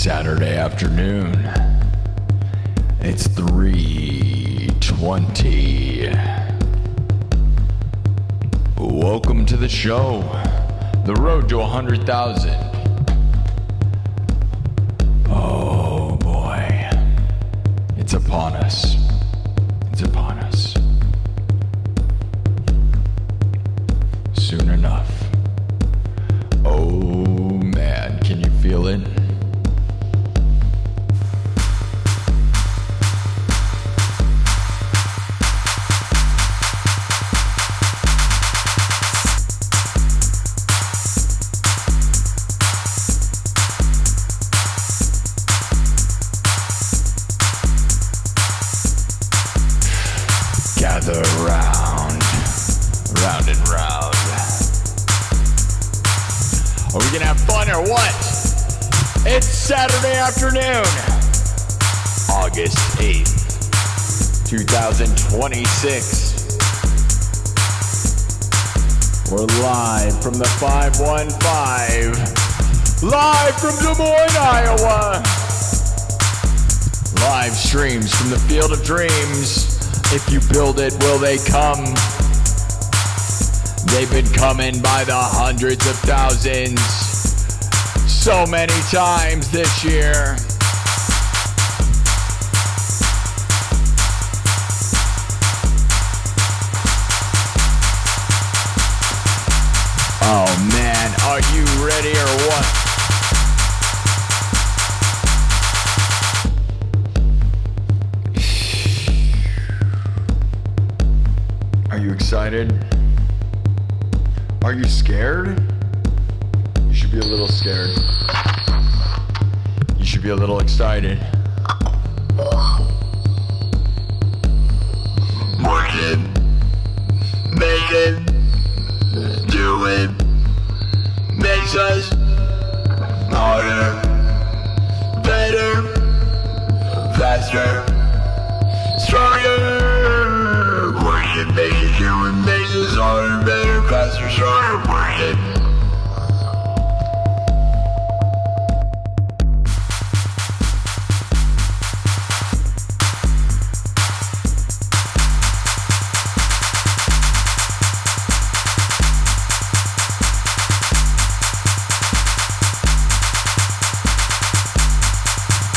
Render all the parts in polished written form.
Saturday afternoon. It's 3:20. Welcome to the show. The road to 100,000. Oh boy. It's upon us. It's upon us. Soon enough. Oh man, can you feel it? Gather round and round. Are we gonna have fun or what? It's Saturday afternoon, August 8th, 2026. We're live from the 515, live from Des Moines, Iowa. Live streams from the Field of Dreams. If you build it, will they come? They've been coming by the hundreds of thousands so many times this year. Oh man, are you ready or what? Are you excited? Are you scared? You should be a little scared. You should be a little excited. Work it, make it, do it, makes us harder, better, faster, stronger. Work it, make it, do it, makes us harder, better, faster, stronger. Work it.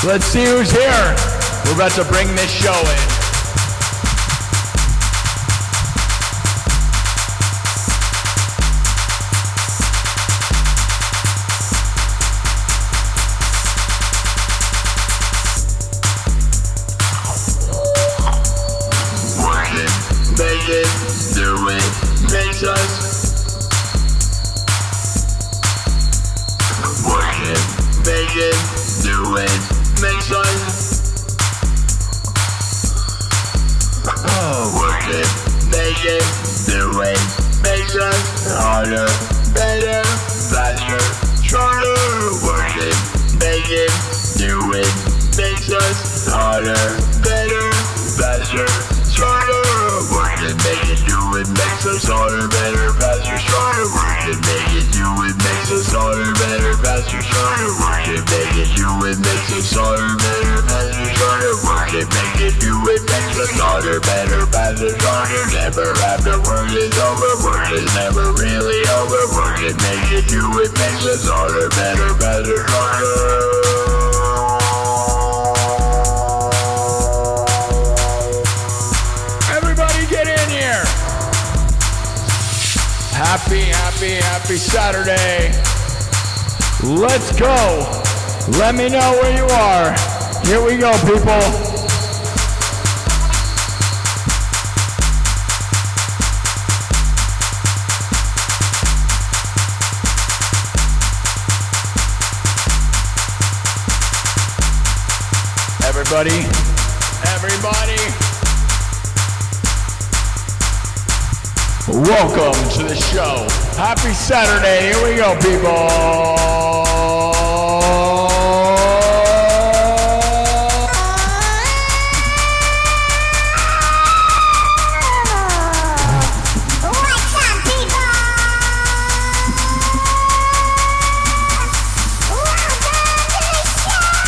Let's see who's here. We're about to bring this show in. Work it, make it, do it, makes us. Work it, make it, do it, makes us. Work it, make it, do it, makes us harder, better, faster, stronger. Work it, make it, do it, makes us harder, better, faster, stronger. Work it, make it, do it, makes us harder, better, faster, stronger. Work it, make it, do it, makes us harder, better, faster, stronger. Work it, make it, do it, makes us harder, better, faster, stronger. Work it, make it, do it, makes us harder, better, faster, stronger. Never after work is over, work is never really over. Work it, make it, do it, makes us harder, better, faster, stronger. Happy Saturday. Let's go. Let me know where you are. Here we go, people. Everybody. Welcome to the show. Happy Saturday. Here we go, people. What's up, people? Welcome to the show.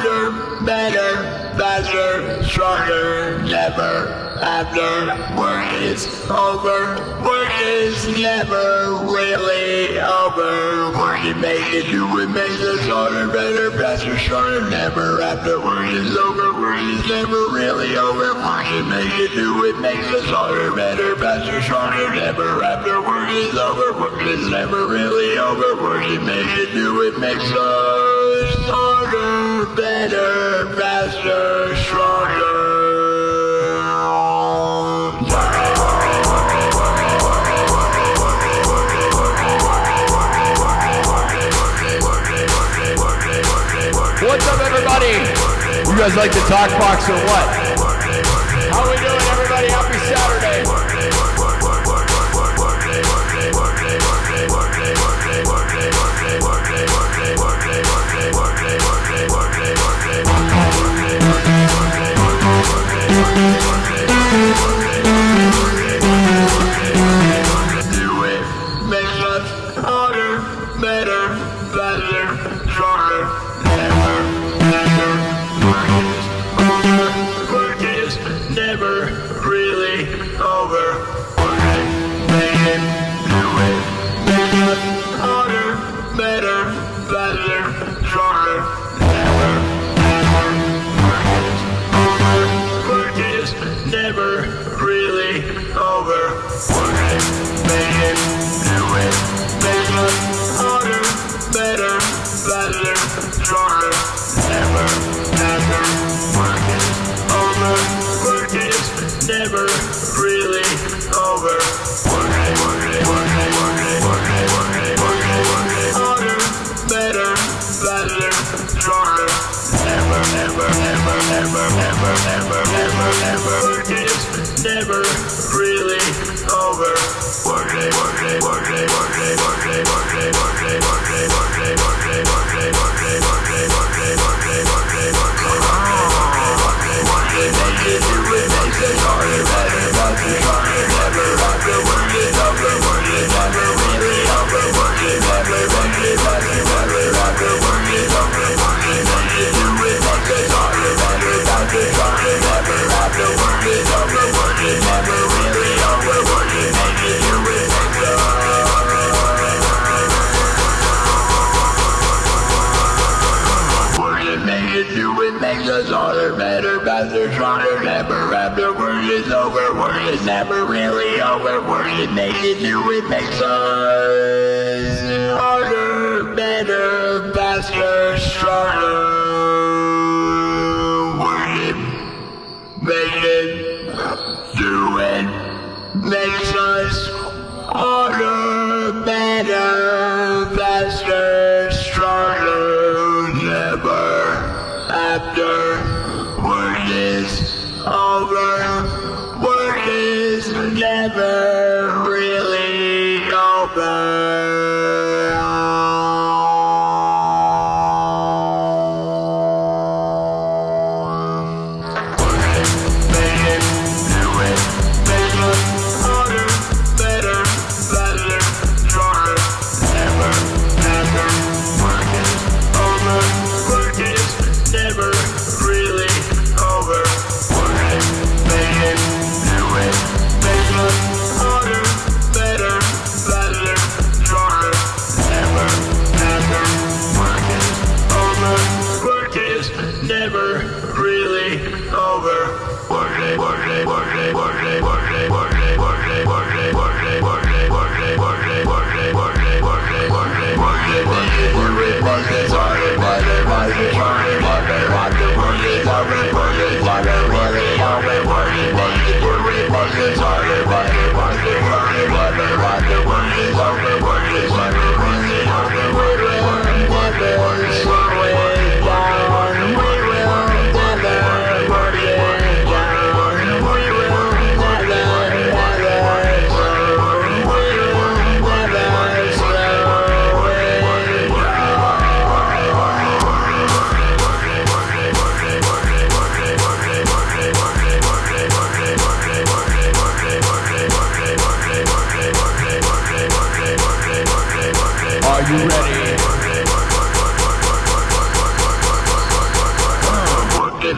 harder, better, faster, stronger, never. After work is over, work is never really over. Work it, make it, do it, makes us harder, better, faster, stronger, never. After work is over, work is never really over. Work it, make it, do it, makes us harder, better, faster, stronger, never. After work is over, work is never really over. Work it, make it, do it, makes us harder, better, faster, stronger. What's up, everybody? You guys like the talk box or what? How we doing, everybody? Happy Saturday. Do it makes us harder, better, faster, stronger, never, never. Work is never really over. Work it, make it, do it makes us harder, better, faster, stronger, never, never. Work is never really over. Work it, make it, do it makes us harder, better, faster, stronger, never, never. Work is over. Work is never really over. Work it, work it, work it, work it, work it, work it, work it, work it, harder, better, faster, stronger, never, never, never, never, never, never, never, never. Work is never really over. Work it, work it, work it, work it, work it, work it, work it, work it, work it, work it, work it, work it, work it, work it, work it, work it, work it. Work it, make it, do it, makes us harder, better, faster, stronger, never. After work is over, work is never really over. Work it, never, make it, faster, better. After work is over, work it, make it, do it, makes us harder, better, faster, stronger, never. After work is over, work is never really over. Work it, make it, do it, makes us make it, do it, makes us harder, better, faster, stronger, never. After work is over, work is never really over. Work it, make it, do it, makes us harder, better, faster, stronger. Work it, make it, do it, makes us harder, better, faster, stronger, never. After work is over, work is never really over.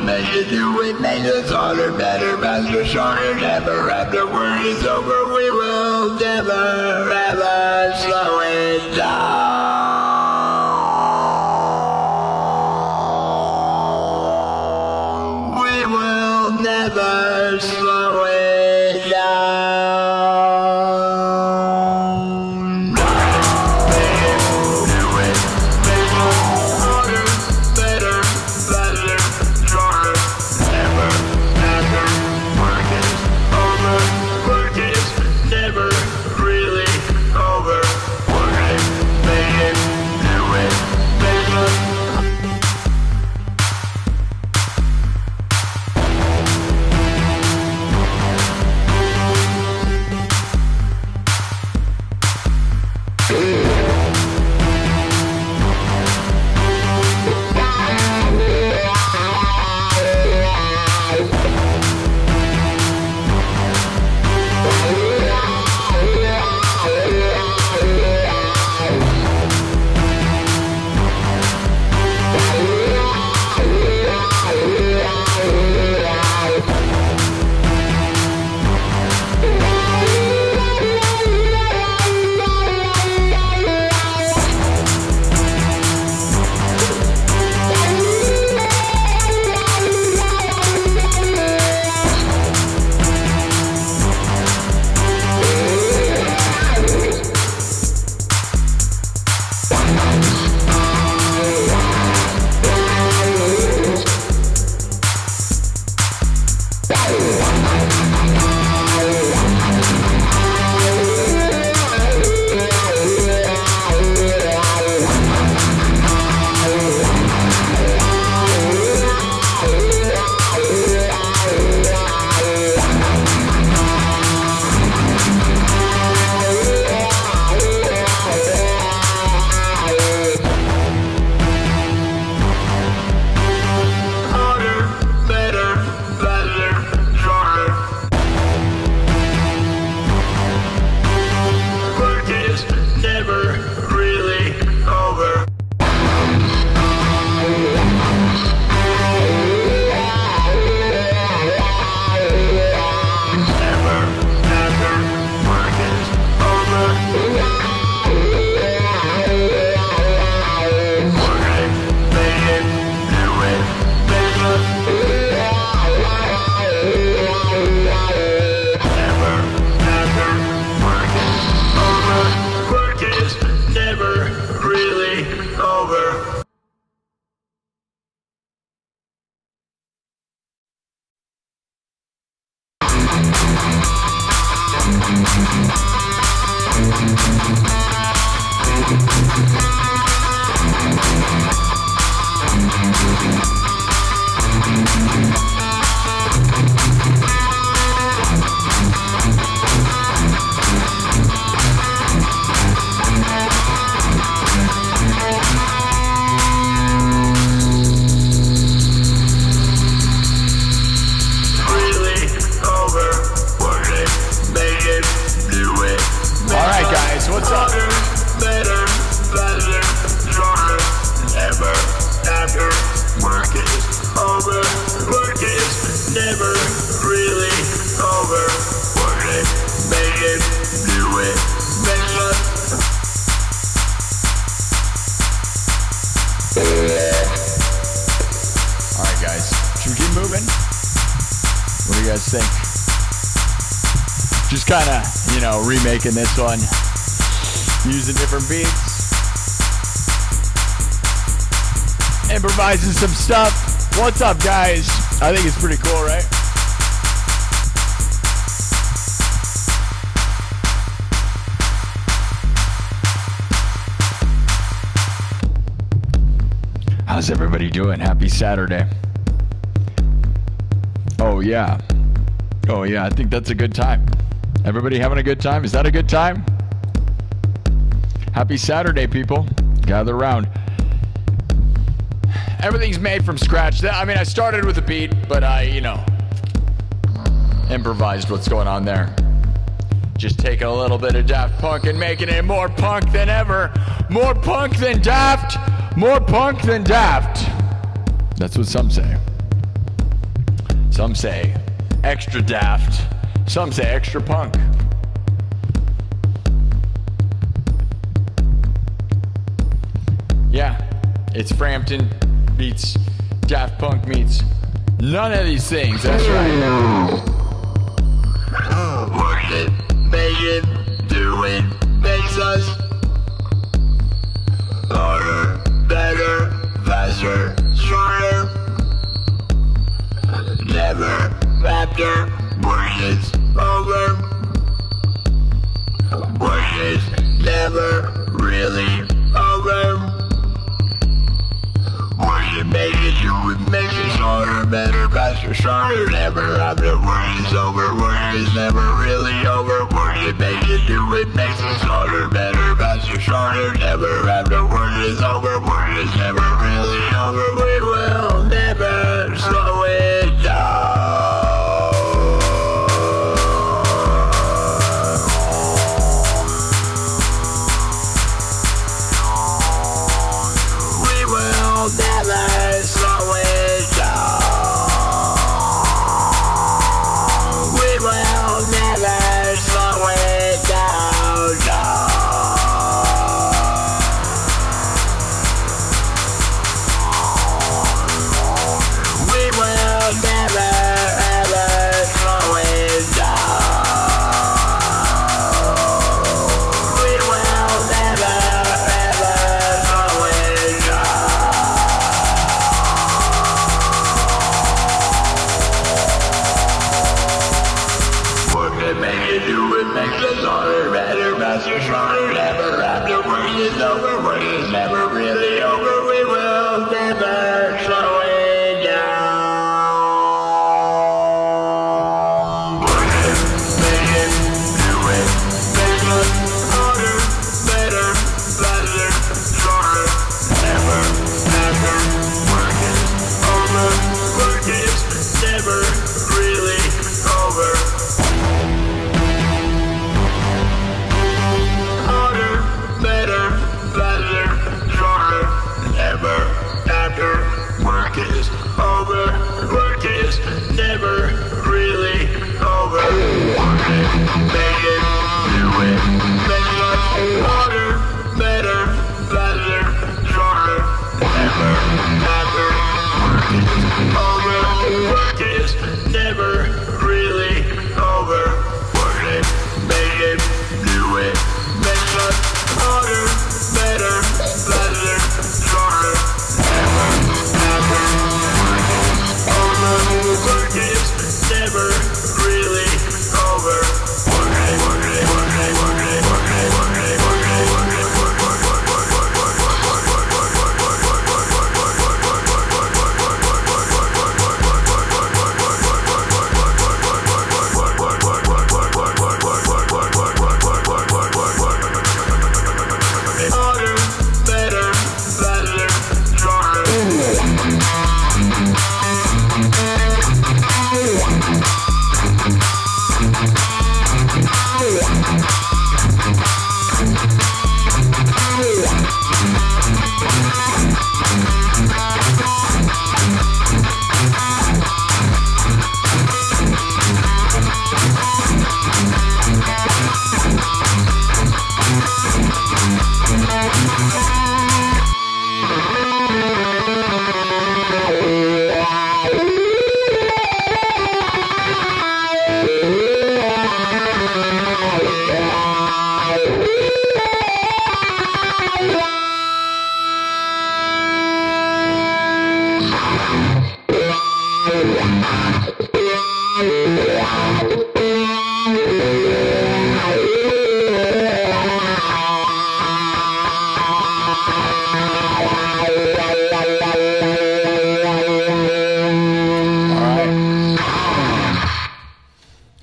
make it, do it, make us harder, better, faster, stronger, never after work is over, we will never ever slow it down. We will never slow it down. Remaking this one, using different beats, improvising some stuff. What's up, guys? I think it's pretty cool, right? How's everybody doing? Happy Saturday. Oh yeah, I think that's a good time. Everybody having a good time? Is that a good time? Happy Saturday, people. Gather around. Everything's made from scratch. I mean, I started with a beat, but I, improvised what's going on there. Just taking a little bit of Daft Punk and making it more punk than ever. More punk than Daft. More punk than Daft. That's what some say. Some say extra daft. Some say extra punk. Yeah, it's Frampton meets Daft Punk meets none of these things. That's right. Work it, make it, do it, makes us harder, better, faster, stronger. Never after work is over. Work is never really over. Work it, make it, do it, makes us harder, better, faster, stronger. Never after work is over. Work is never really over. Work it, make it, do it, makes us harder, better, faster, stronger. Never after work is over. Work is never really over. We will never slow it down. We will never slow it down. We will never slow it down. We will never ever slow it down. We will never ever slow it down. Work it, make it, do it, makes us harder, better, faster, stronger. Never after work is over. Work is never really over. We will never slow it down. Work it, make it, do it, makes us harder, better, faster, stronger. Never after work is over. Work is never really over. Harder, better, faster, stronger. Never after work is over. Work is never really over. Work it, make it, do it, make us harder, better, faster, stronger. Never after work is over. Work is never really over. Work it, make it, do it, makes us harder, better, faster, stronger. Never after work is over. Work is never really over. Work it, work it, work it, work it, work it, work it, work it, work it, work it, work it, work it, work it, harder, better, faster, stronger.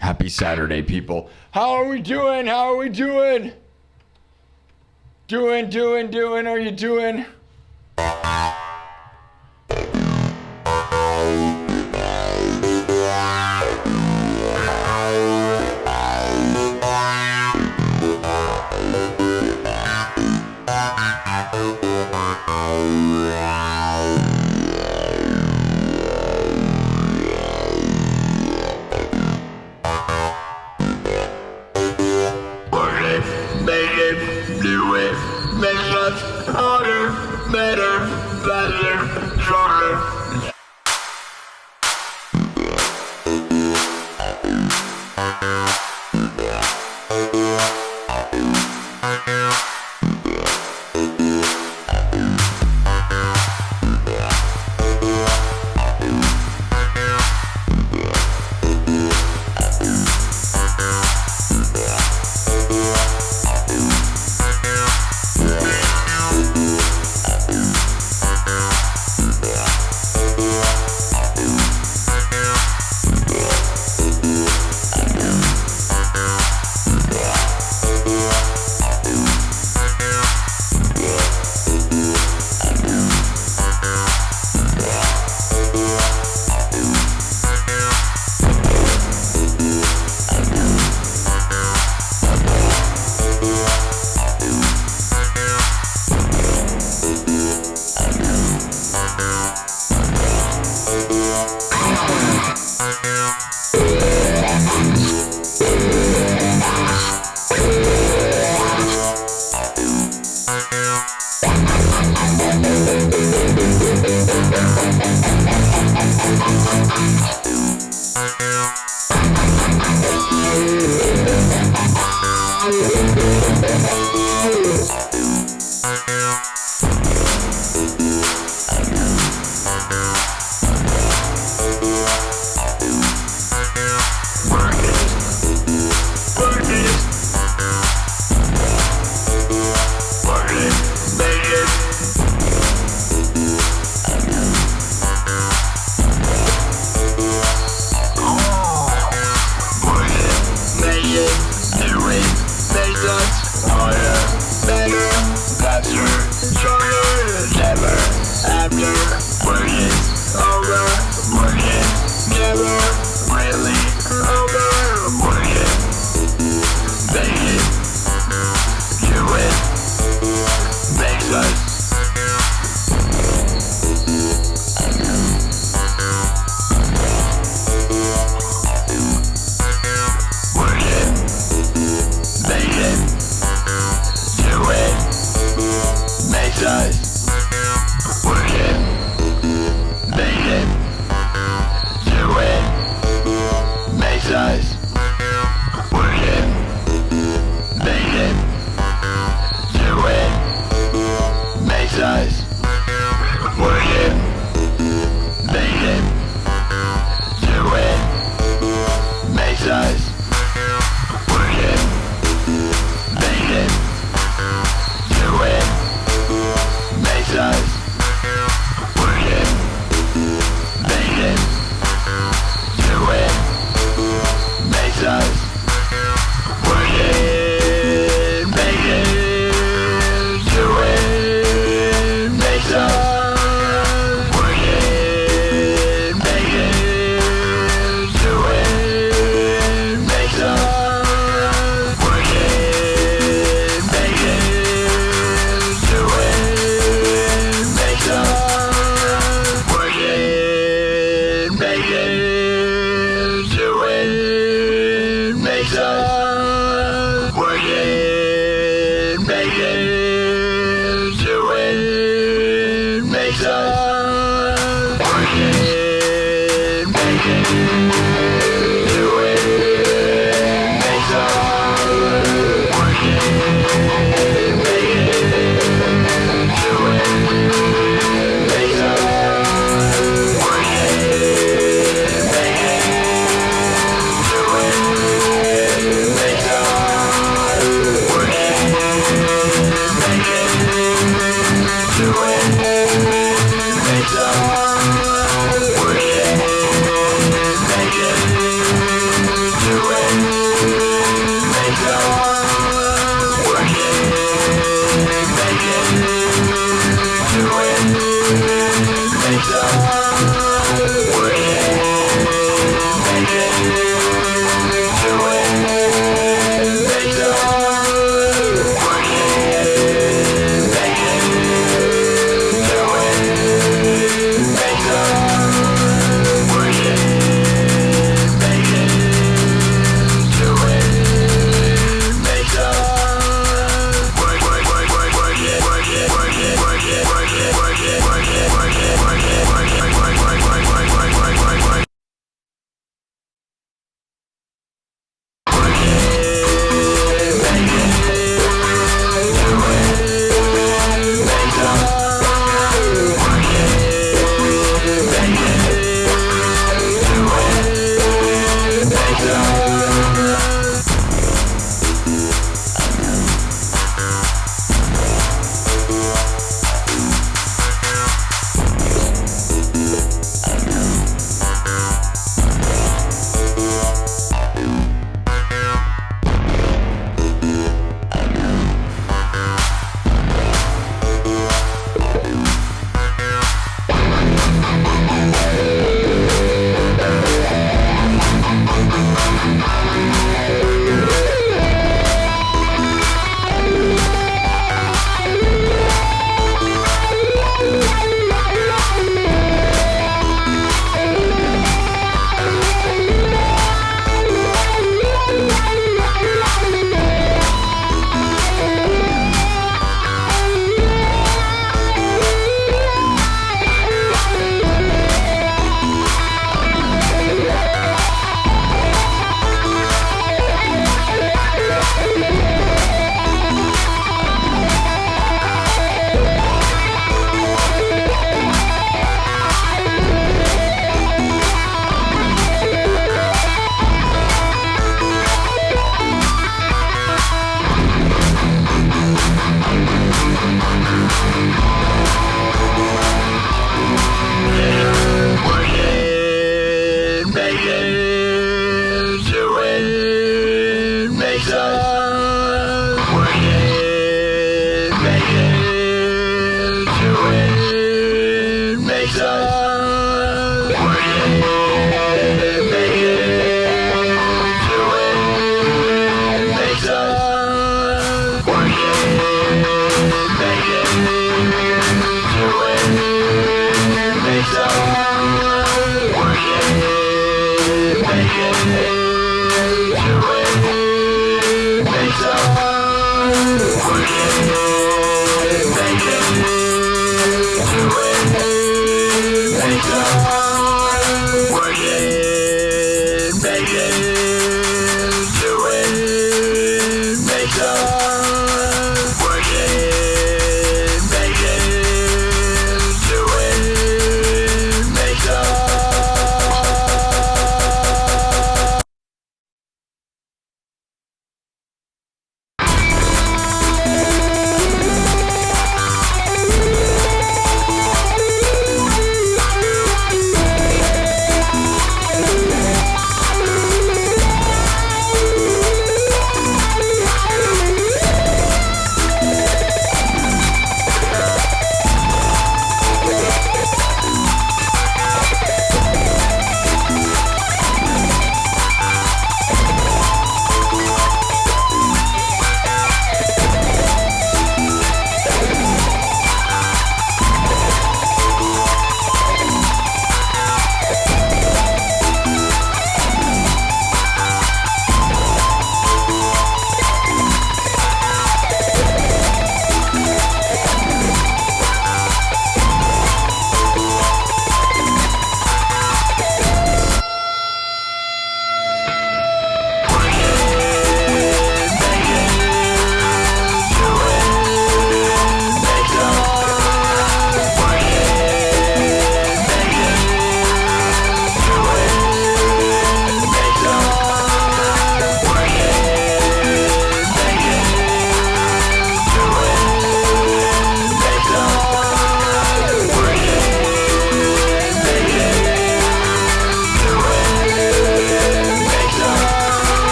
Happy Saturday, people. How are we doing? How are we doing? Doing. Are you doing? make it, do it, makes us work it, make it, do it, makes us work it, make it, do it, makes us work it, make it, do it, makes us work it, make it, do it, makes us work it, make it, do it, makes us work it, make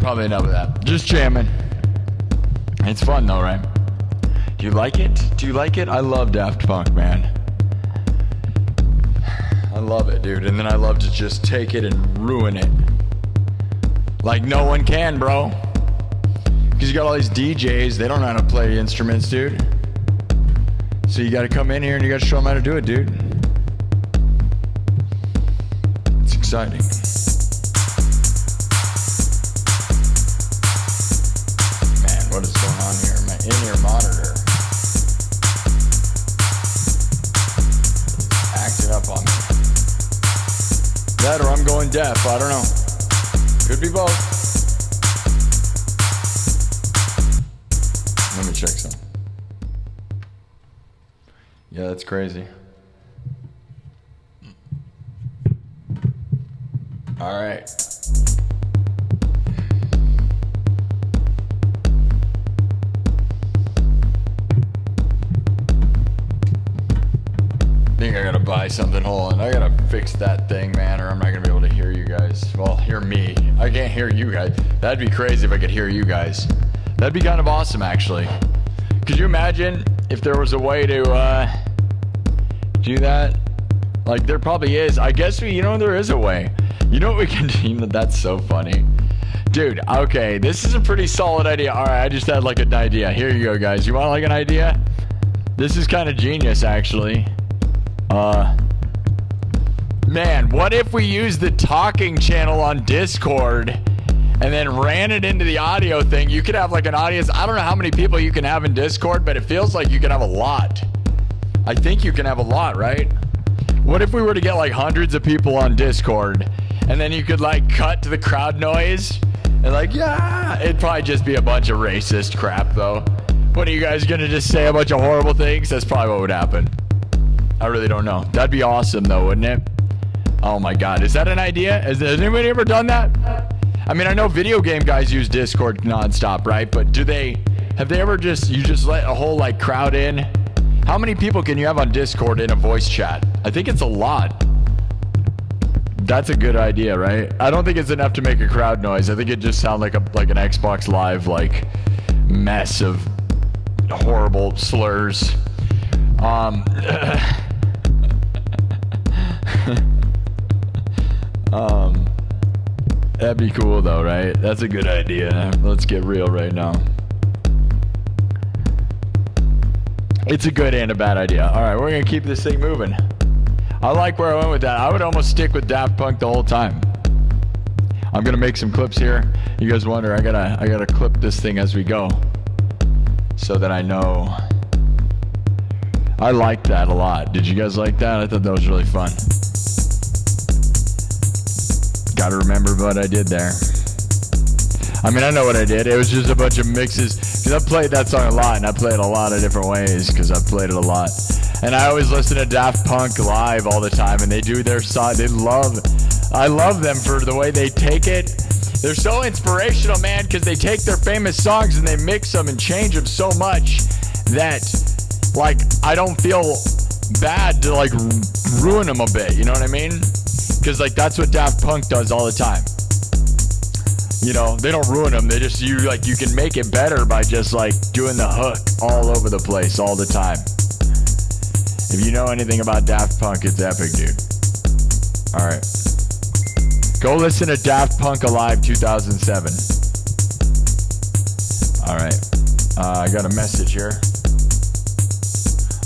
Probably enough of that. Just jamming. It's fun though, right? Do you like it? Do you like it? I love Daft Punk, man. I love it, dude. And then I love to just take it and ruin it. Like no one can, bro. Because you got all these DJs, they don't know how to play instruments, dude. So you gotta come in here and you gotta show them how to do it, dude. It's exciting. What is going on here? My in-ear monitor acting up on me. That or I'm going deaf. I don't know. Could be both. Let me check some. Yeah, that's crazy. All right. I think I gotta buy something. Hold on, I gotta fix that thing, man, or I'm not gonna be able to hear you guys. Well, hear me. I can't hear you guys. That'd be crazy if I could hear you guys. That'd be kind of awesome, actually. Could you imagine if there was a way to do that? Like, there probably is. I guess there is a way. You know what we can do? That's so funny. Dude, okay, this is a pretty solid idea. All right, I just had like an idea. Here you go, guys. You want like an idea? This is kind of genius, actually. Man, what if we use the talking channel on Discord and then ran it into the audio thing? You could have like an audience. I don't know how many people you can have in Discord, but it feels like you can have a lot. I think you can have a lot, right? What if we were to get like hundreds of people on Discord and then you could like cut to the crowd noise and like, yeah, it'd probably just be a bunch of racist crap though. What are you guys gonna just say a bunch of horrible things? That's probably what would happen. I really don't know. That'd be awesome though, wouldn't it? Oh my God, is that an idea? Has anybody ever done that? I mean, I know video game guys use Discord nonstop, right? But have they ever you just let a whole like crowd in? How many people can you have on Discord in a voice chat? I think it's a lot. That's a good idea, right? I don't think it's enough to make a crowd noise. I think it just sounds like an Xbox Live like mess of horrible slurs. That'd be cool though, right? That's a good idea. Let's get real right now. It's a good and a bad idea. All right, we're gonna keep this thing moving. I like where I went with that. I would almost stick with Daft Punk the whole time. I'm gonna make some clips here. You guys wonder, I gotta clip this thing as we go, so that I know. I liked that a lot. Did you guys like that? I thought that was really fun. Gotta remember what I did there. I mean, I know what I did. It was just a bunch of mixes. Because I've played that song a lot, and I play it a lot of different ways, because I've played it a lot. And I always listen to Daft Punk live all the time, and they do their song. I love them for the way they take it. They're so inspirational, man, because they take their famous songs and they mix them and change them so much that, like, I don't feel bad to like ruin them a bit. You know what I mean? Because like that's what Daft Punk does all the time. You know, they don't ruin them. They just you can make it better by just like doing the hook all over the place all the time. If you know anything about Daft Punk, it's epic, dude. All right, go listen to Daft Punk Alive 2007. All right, I got a message here.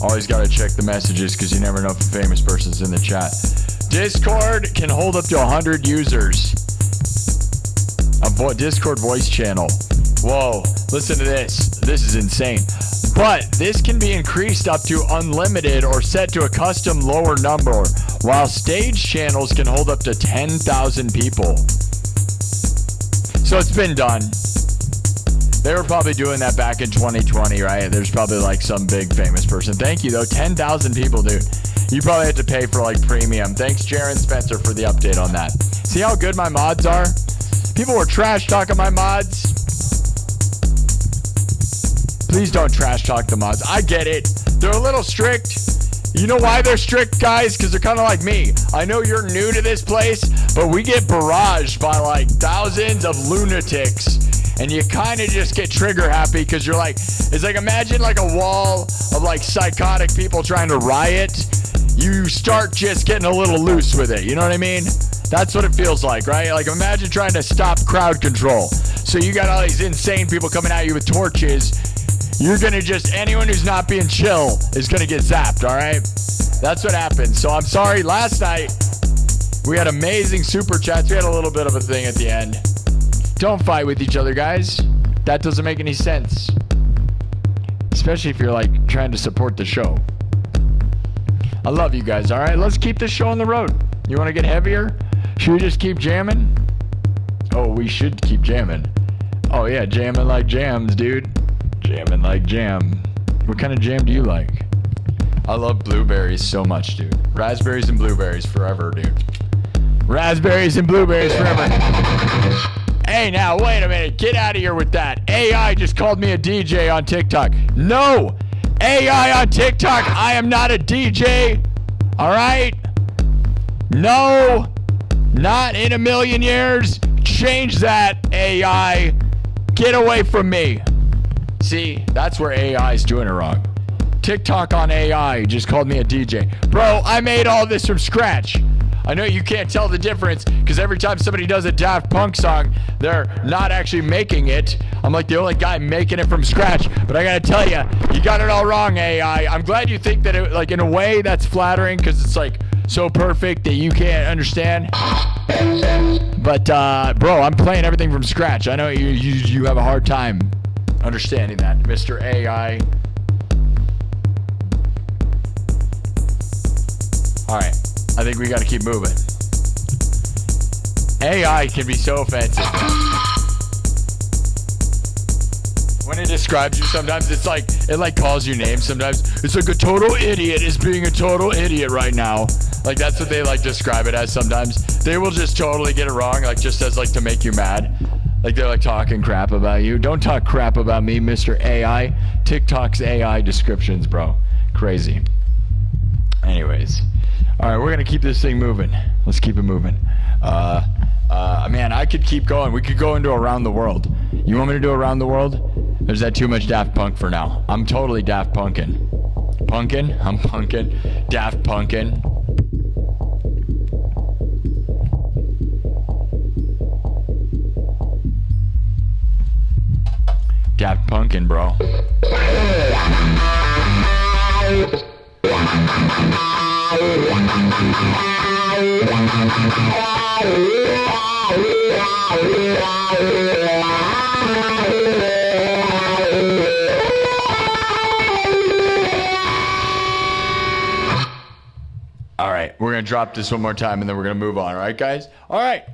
Always got to check the messages because you never know if a famous person's in the chat. Discord can hold up to 100 users. A Discord voice channel. Whoa, listen to this. This is insane. But this can be increased up to unlimited or set to a custom lower number, while stage channels can hold up to 10,000 people. So it's been done. They were probably doing that back in 2020, right? There's probably like some big famous person. Thank you, though. 10,000 people, dude. You probably had to pay for like premium. Thanks, Jaron Spencer, for the update on that. See how good my mods are? People were trash talking my mods. Please don't trash talk the mods. I get it. They're a little strict. You know why they're strict, guys? Because they're kind of like me. I know you're new to this place, but we get barraged by like thousands of lunatics. And you kind of just get trigger happy because you're like, it's like imagine like a wall of like psychotic people trying to riot. You start just getting a little loose with it. You know what I mean? That's what it feels like, right? Like imagine trying to stop crowd control. So you got all these insane people coming at you with torches. You're going to just, anyone who's not being chill is going to get zapped, all right? That's what happens. So I'm sorry, last night we had amazing super chats. We had a little bit of a thing at the end. Don't fight with each other, guys. That doesn't make any sense. Especially if you're like trying to support the show. I love you guys, all right? Let's keep this show on the road. You want to get heavier? Should we just keep jamming? Oh, we should keep jamming. Oh, yeah, jamming like jams, dude. Jamming like jam. What kind of jam do you like? I love blueberries so much, dude. Raspberries and blueberries forever, dude. Raspberries and blueberries forever. Hey, now, wait a minute. Get out of here with that. AI just called me a DJ on TikTok. No! AI on TikTok. I am not a DJ. All right? No. Not in a million years. Change that, AI. Get away from me. See, that's where AI is doing it wrong. TikTok on AI just called me a DJ. Bro, I made all this from scratch. I know you can't tell the difference because every time somebody does a Daft Punk song, they're not actually making it. I'm like the only guy making it from scratch. But I gotta tell you, you got it all wrong, AI. I'm glad you think that it, like in a way that's flattering because it's like so perfect that you can't understand. But bro, I'm playing everything from scratch. I know you have a hard time understanding that, Mr. AI. All right. I think we got to keep moving. AI can be so offensive. When it describes you, sometimes it's like, it like calls you names. Sometimes it's like a total idiot is being a total idiot right now. Like that's what they like describe it as sometimes. They will just totally get it wrong, like just as like to make you mad. Like they're like talking crap about you. Don't talk crap about me, Mr. AI. TikTok's AI descriptions, bro. Crazy. Anyways. All right, we're going to keep this thing moving. Let's keep it moving. Man, I could keep going. We could go into Around the World. You want me to do Around the World? Or is that too much Daft Punk for now? I'm totally Daft Punkin'. Punkin'? I'm punkin'. Daft Punkin'. Daft Punkin', bro. All right, we're going to drop this one more time and then we're going to move on. All right, guys? All right.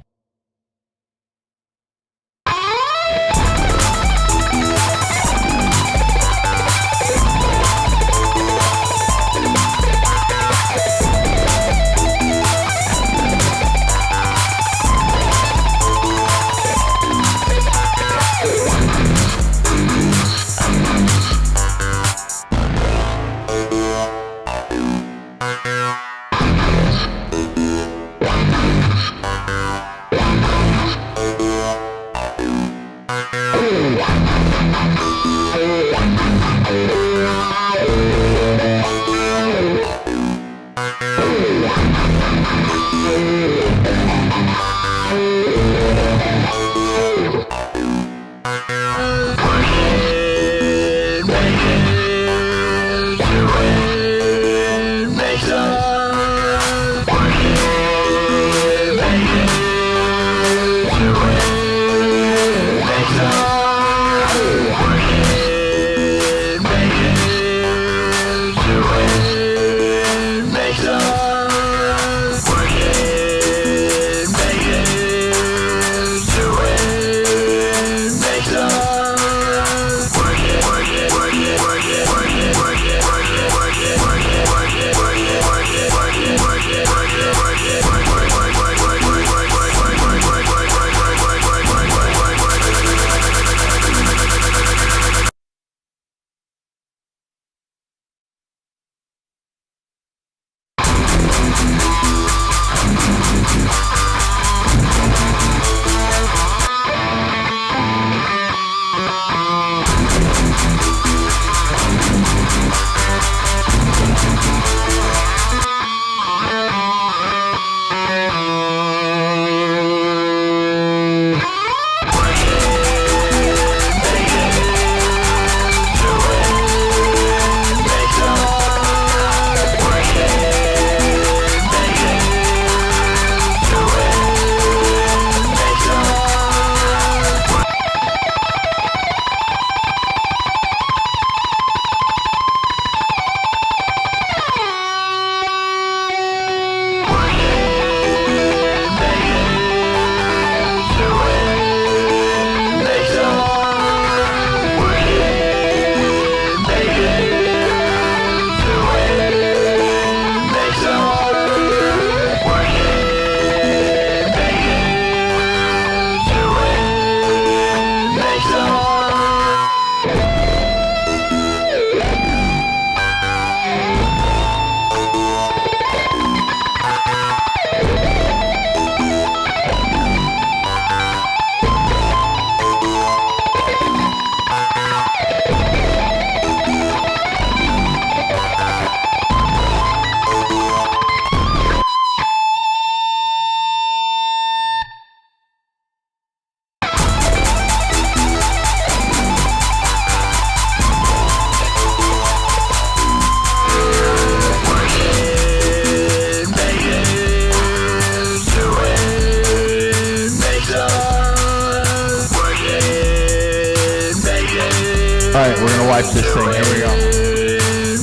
Alright, we're gonna wipe this thing. Here we go.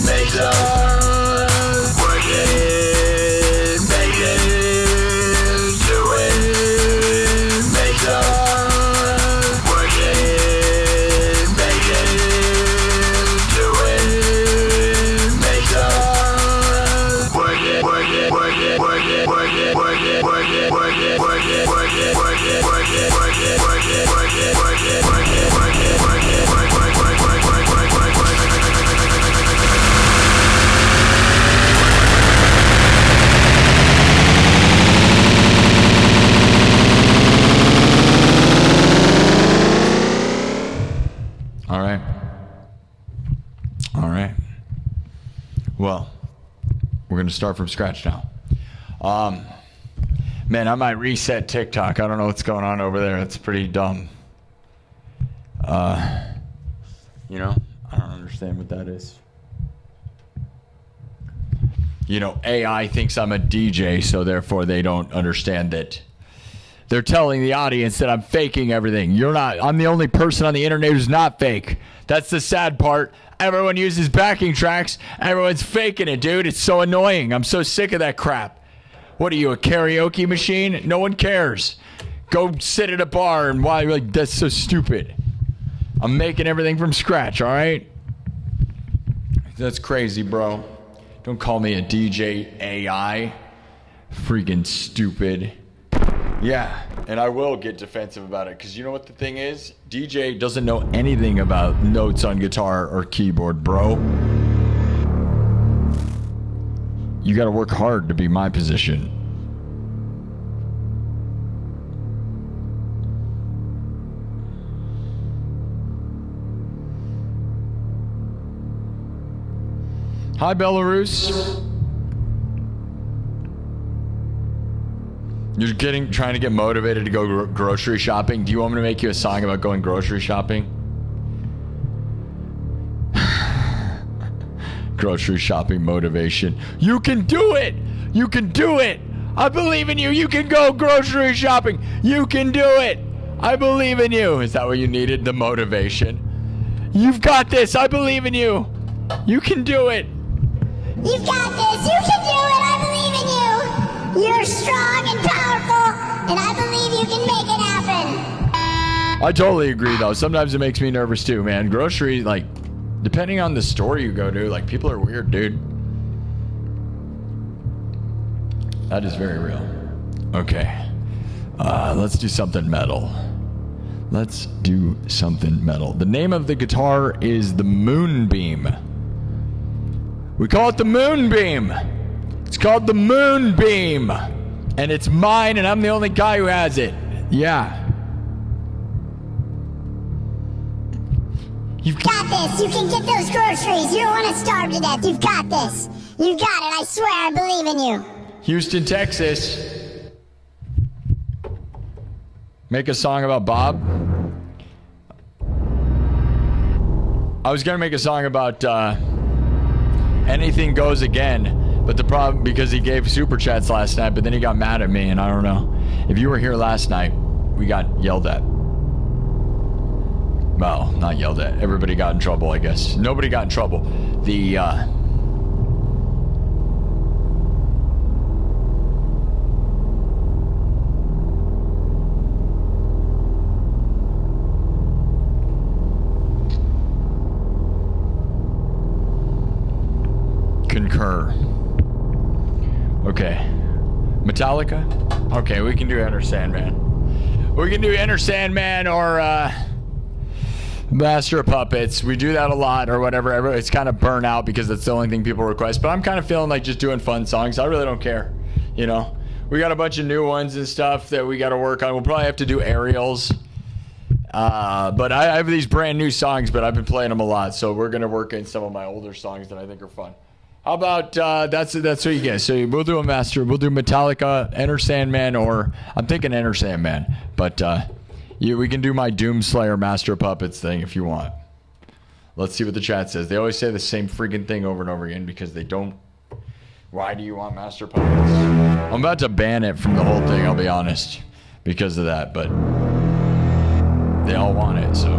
Make up. Work it. Make it. Do it. Make up. Work it. Make it. Do it. Make up. Work it. Work it. Work it. Work it. Work it. Work it. Work it. Work it. Work it. Work it. Work it. Work it. Work it. Work it. Work it. Work it. Work it. Work it. Work it. Well, we're going to start from scratch now. Man, I might reset TikTok. I don't know what's going on over there. It's pretty dumb. You know, I don't understand what that is. You know, AI thinks I'm a DJ, so therefore they don't understand that. They're telling the audience that I'm faking everything. You're not. I'm the only person on the internet who's not fake. That's the sad part. Everyone uses backing tracks. Everyone's faking it, dude. It's so annoying. I'm so sick of that crap. What are you, a karaoke machine? No one cares. Go sit at a bar and why? Like, that's so stupid. I'm making everything from scratch, all right? That's crazy, bro. Don't call me a DJ AI. Freaking stupid. Yeah, and I will get defensive about it because you know what the thing is? DJ doesn't know anything about notes on guitar or keyboard, bro. You got to work hard to be my position. Hi, Belarus. You're trying to get motivated to go grocery shopping. Do you want me to make you a song about going grocery shopping? Grocery shopping motivation. You can do it. You can do it. I believe in you. You can go grocery shopping. You can do it. I believe in you. Is that what you needed? The motivation. You've got this. I believe in you. You can do it. You've got this. You can do it. I believe in you. You're strong and powerful, and I believe you can make it happen. I totally agree, though. Sometimes it makes me nervous, too, man. Grocery, like, depending on the store you go to, like, people are weird, dude. That is very real. Okay. Let's do something metal. Let's do something metal. The name of the guitar is the Moonbeam. We call it the Moonbeam. It's called the Moonbeam. And it's mine, and I'm the only guy who has it. Yeah. You've got this. You can get those groceries. You don't want to starve to death. You've got this. You got it. I swear I believe in you. Houston, Texas. Make a song about Bob. I was going to make a song about Anything Goes Again, but the problem, because he gave super chats last night, but then he got mad at me, and I don't know. If you were here last night, we got yelled at. Well, not yelled at. Everybody got in trouble, I guess. Nobody got in trouble. The, Concur. Okay. Metallica? Okay, we can do Enter Sandman. We can do Enter Sandman or Master of Puppets. We do that a lot or whatever. It's kind of burnt out because that's the only thing people request. But I'm kind of feeling like just doing fun songs. I really don't care. You know? We got a bunch of new ones and stuff that we got to work on. We'll probably have to do aerials. But I have these brand new songs, but I've been playing them a lot. So we're going to work in some of my older songs that I think are fun. How about that's what you get. So we'll do we'll do Metallica, Enter Sandman, or I'm thinking Enter Sandman. But we can do my Doomslayer Master of Puppets thing if you want. Let's see what the chat says. They always say the same freaking thing over and over again because they don't. Why do you want Master of Puppets? I'm about to ban it from the whole thing, I'll be honest, because of that. But they all want it, so.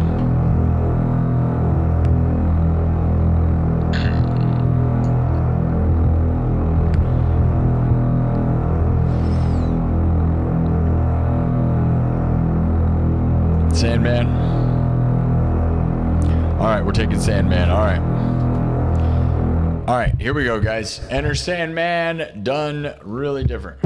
Sandman? All right, we're taking Sandman. All right. All right, here we go, guys. Enter Sandman, done really different.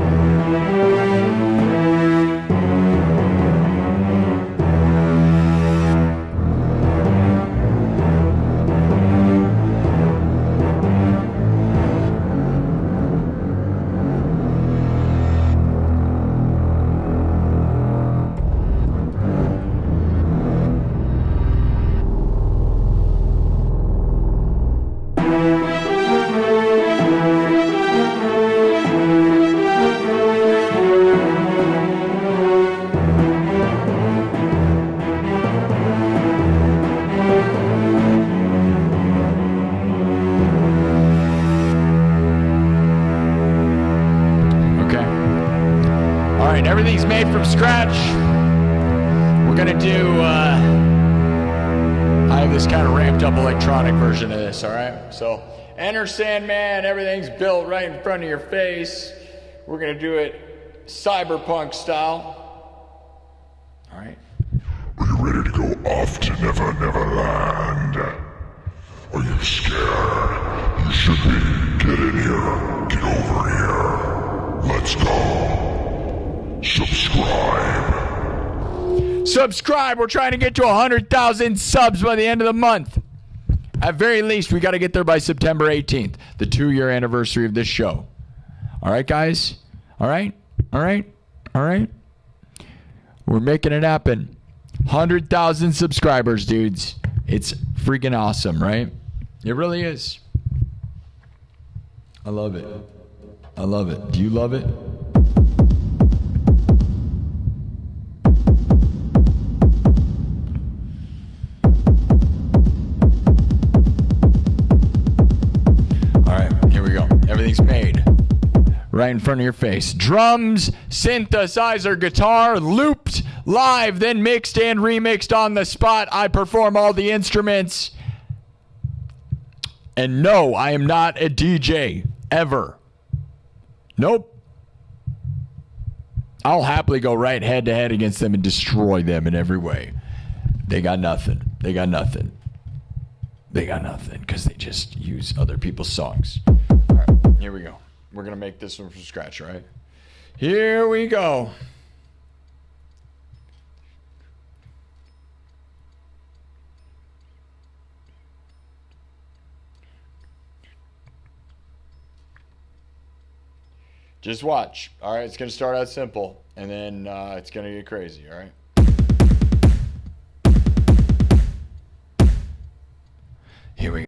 Everything's made from scratch. We're gonna do, I have this kind of ramped up electronic version of this, all right? So, enter Sandman, everything's built right in front of your face. We're gonna do it cyberpunk style. All right. Are you ready to go off to Never Never Land? Are you scared? You should be. Get in here. Get over here. Let's go. Subscribe. We're trying to get to 100,000 subs by the end of the month. At very least, we got to get there by September 18th, the 2-year anniversary of this show. All right, guys? All right? All right? All right? We're making it happen. 100,000 subscribers, dudes. It's freaking awesome, right? It really is. I love it. I love it. Do you love it? Everything's made right in front of your face. Drums, synthesizer, guitar, looped live, then mixed and remixed on the spot. I perform all the instruments. And no, I am not a DJ, ever. Nope. I'll happily go right head to head against them and destroy them in every way. They got nothing. They got nothing. They got nothing because they just use other people's songs. Here we go. We're going to make this one from scratch, right? Here we go. Just watch. All right, it's going to start out simple, and then it's going to get crazy, all right? Here we go.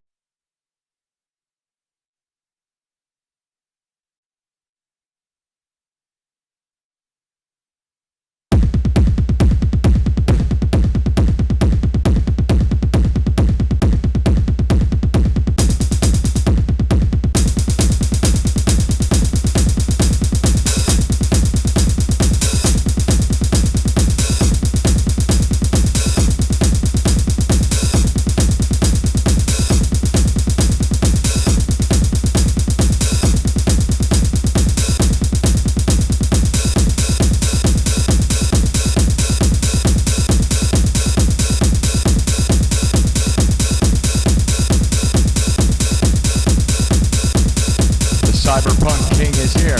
Cyberpunk King is here.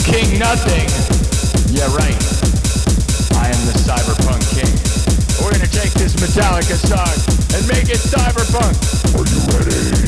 King nothing. Yeah, right. I am the Cyberpunk King. We're gonna take this Metallica song and make it cyberpunk. Are you ready?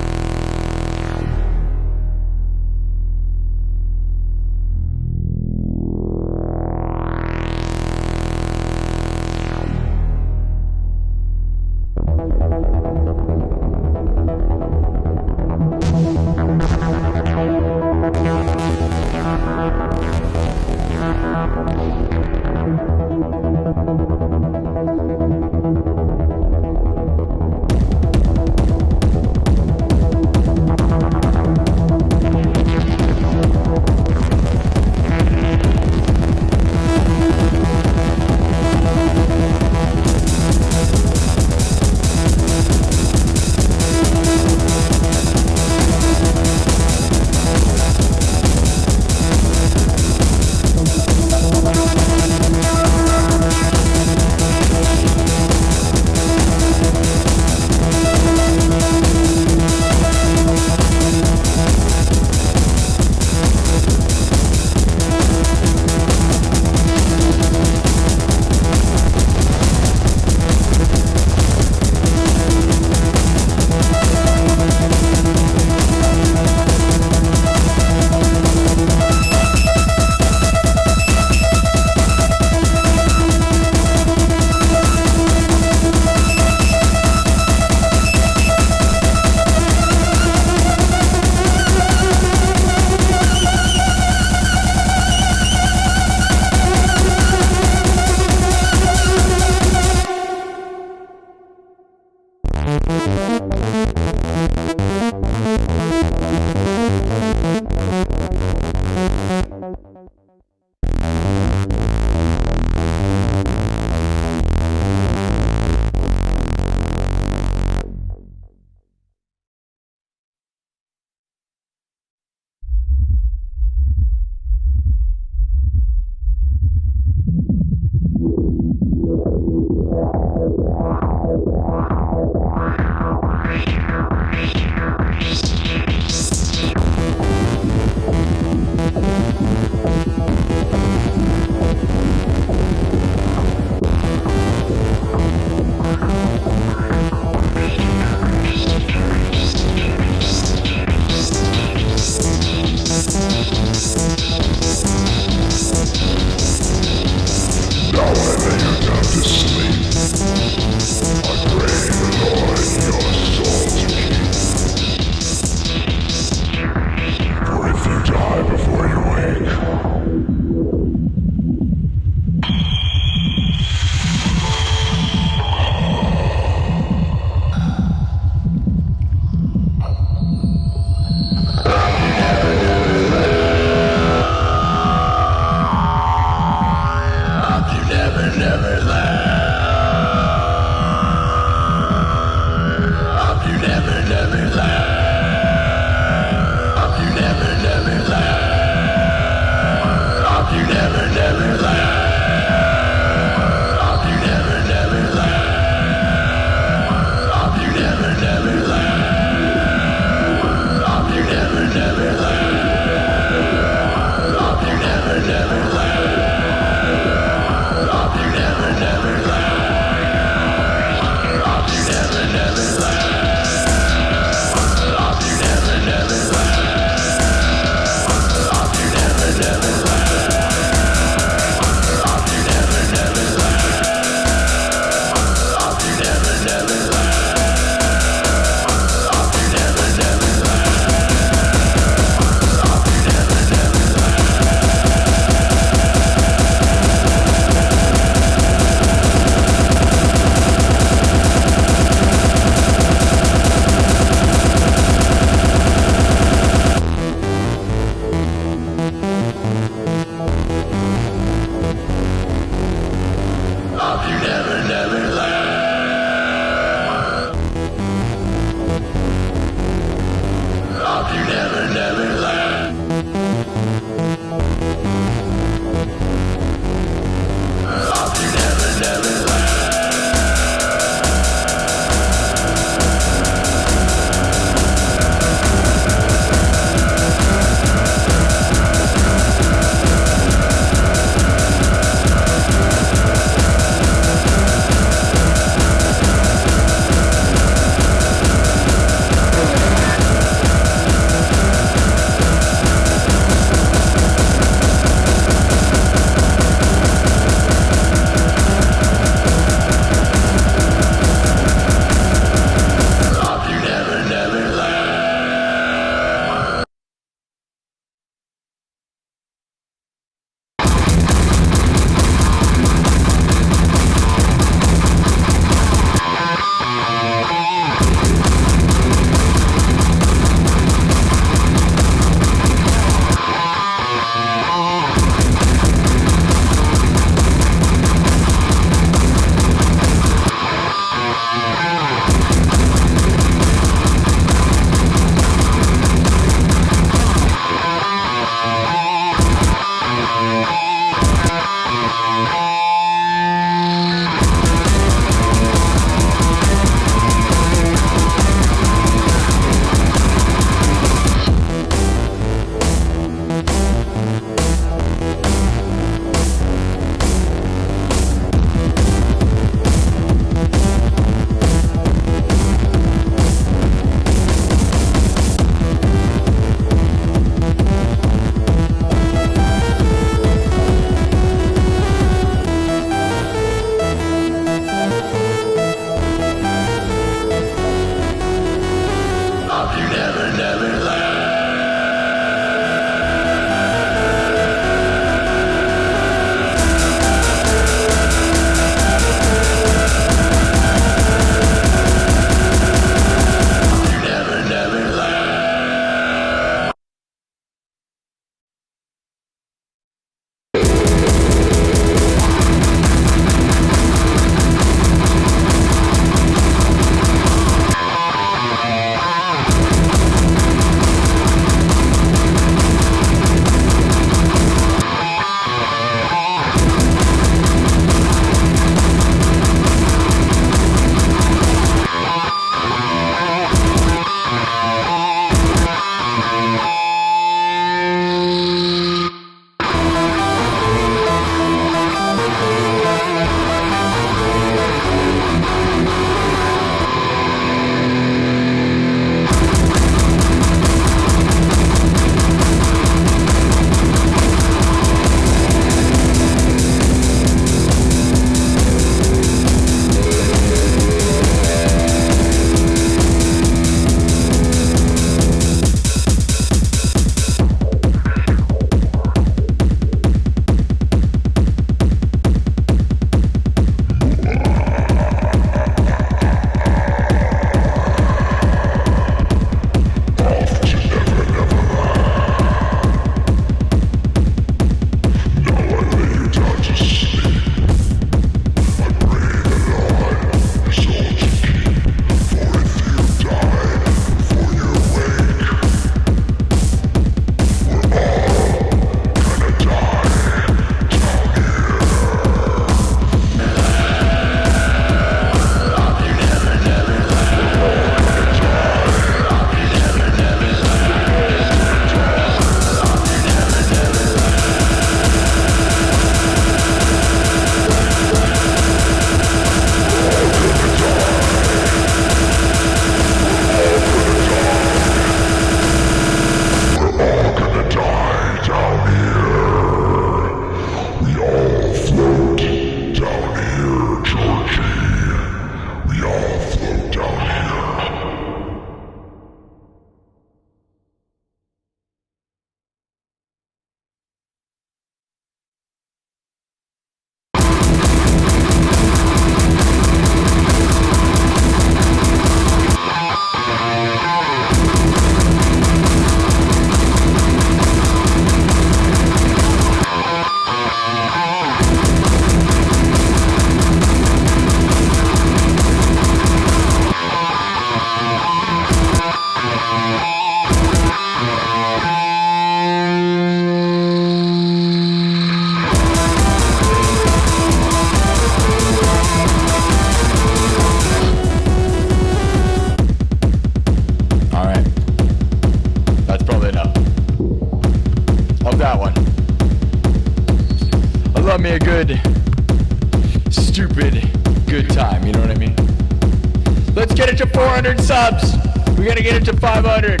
Let's get it to 400 subs. We gotta get it to 500.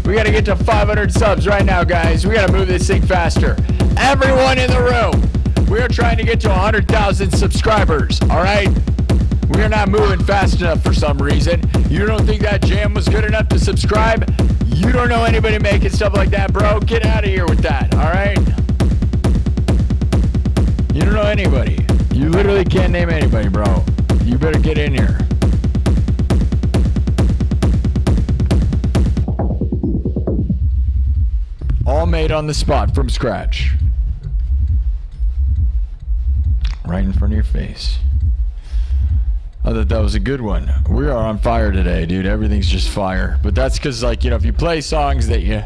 We gotta get to 500 subs right now, guys. We gotta move this thing faster. Everyone in the room, we are trying to get to 100,000 subscribers, all right? We are not moving fast enough for some reason. You don't think that jam was good enough to subscribe? You don't know anybody making stuff like that, bro. Get out of here with that, all right? You don't know anybody. You literally can't name anybody, bro. You better get in here. All made on the spot from scratch. Right in front of your face. I thought that was a good one. We are on fire today, dude. Everything's just fire. But that's because, like, you know, if you play songs that you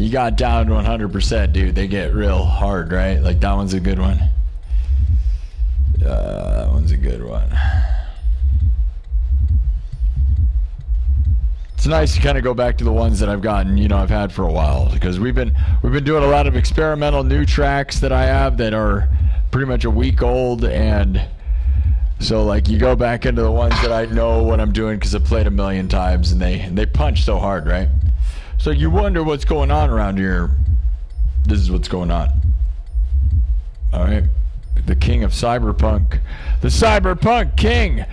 got down to 100%, dude, they get real hard, right? Like, that one's a good one. That one's a good one. It's nice to kind of go back to the ones that I've gotten, you know, I've had for a while, because we've been doing a lot of experimental new tracks that I have that are pretty much a week old, and so like you go back into the ones that I know what I'm doing because I've played a million times, and they punch so hard, right? So you wonder what's going on around here. This is what's going on. All right, the king of cyberpunk, the cyberpunk king.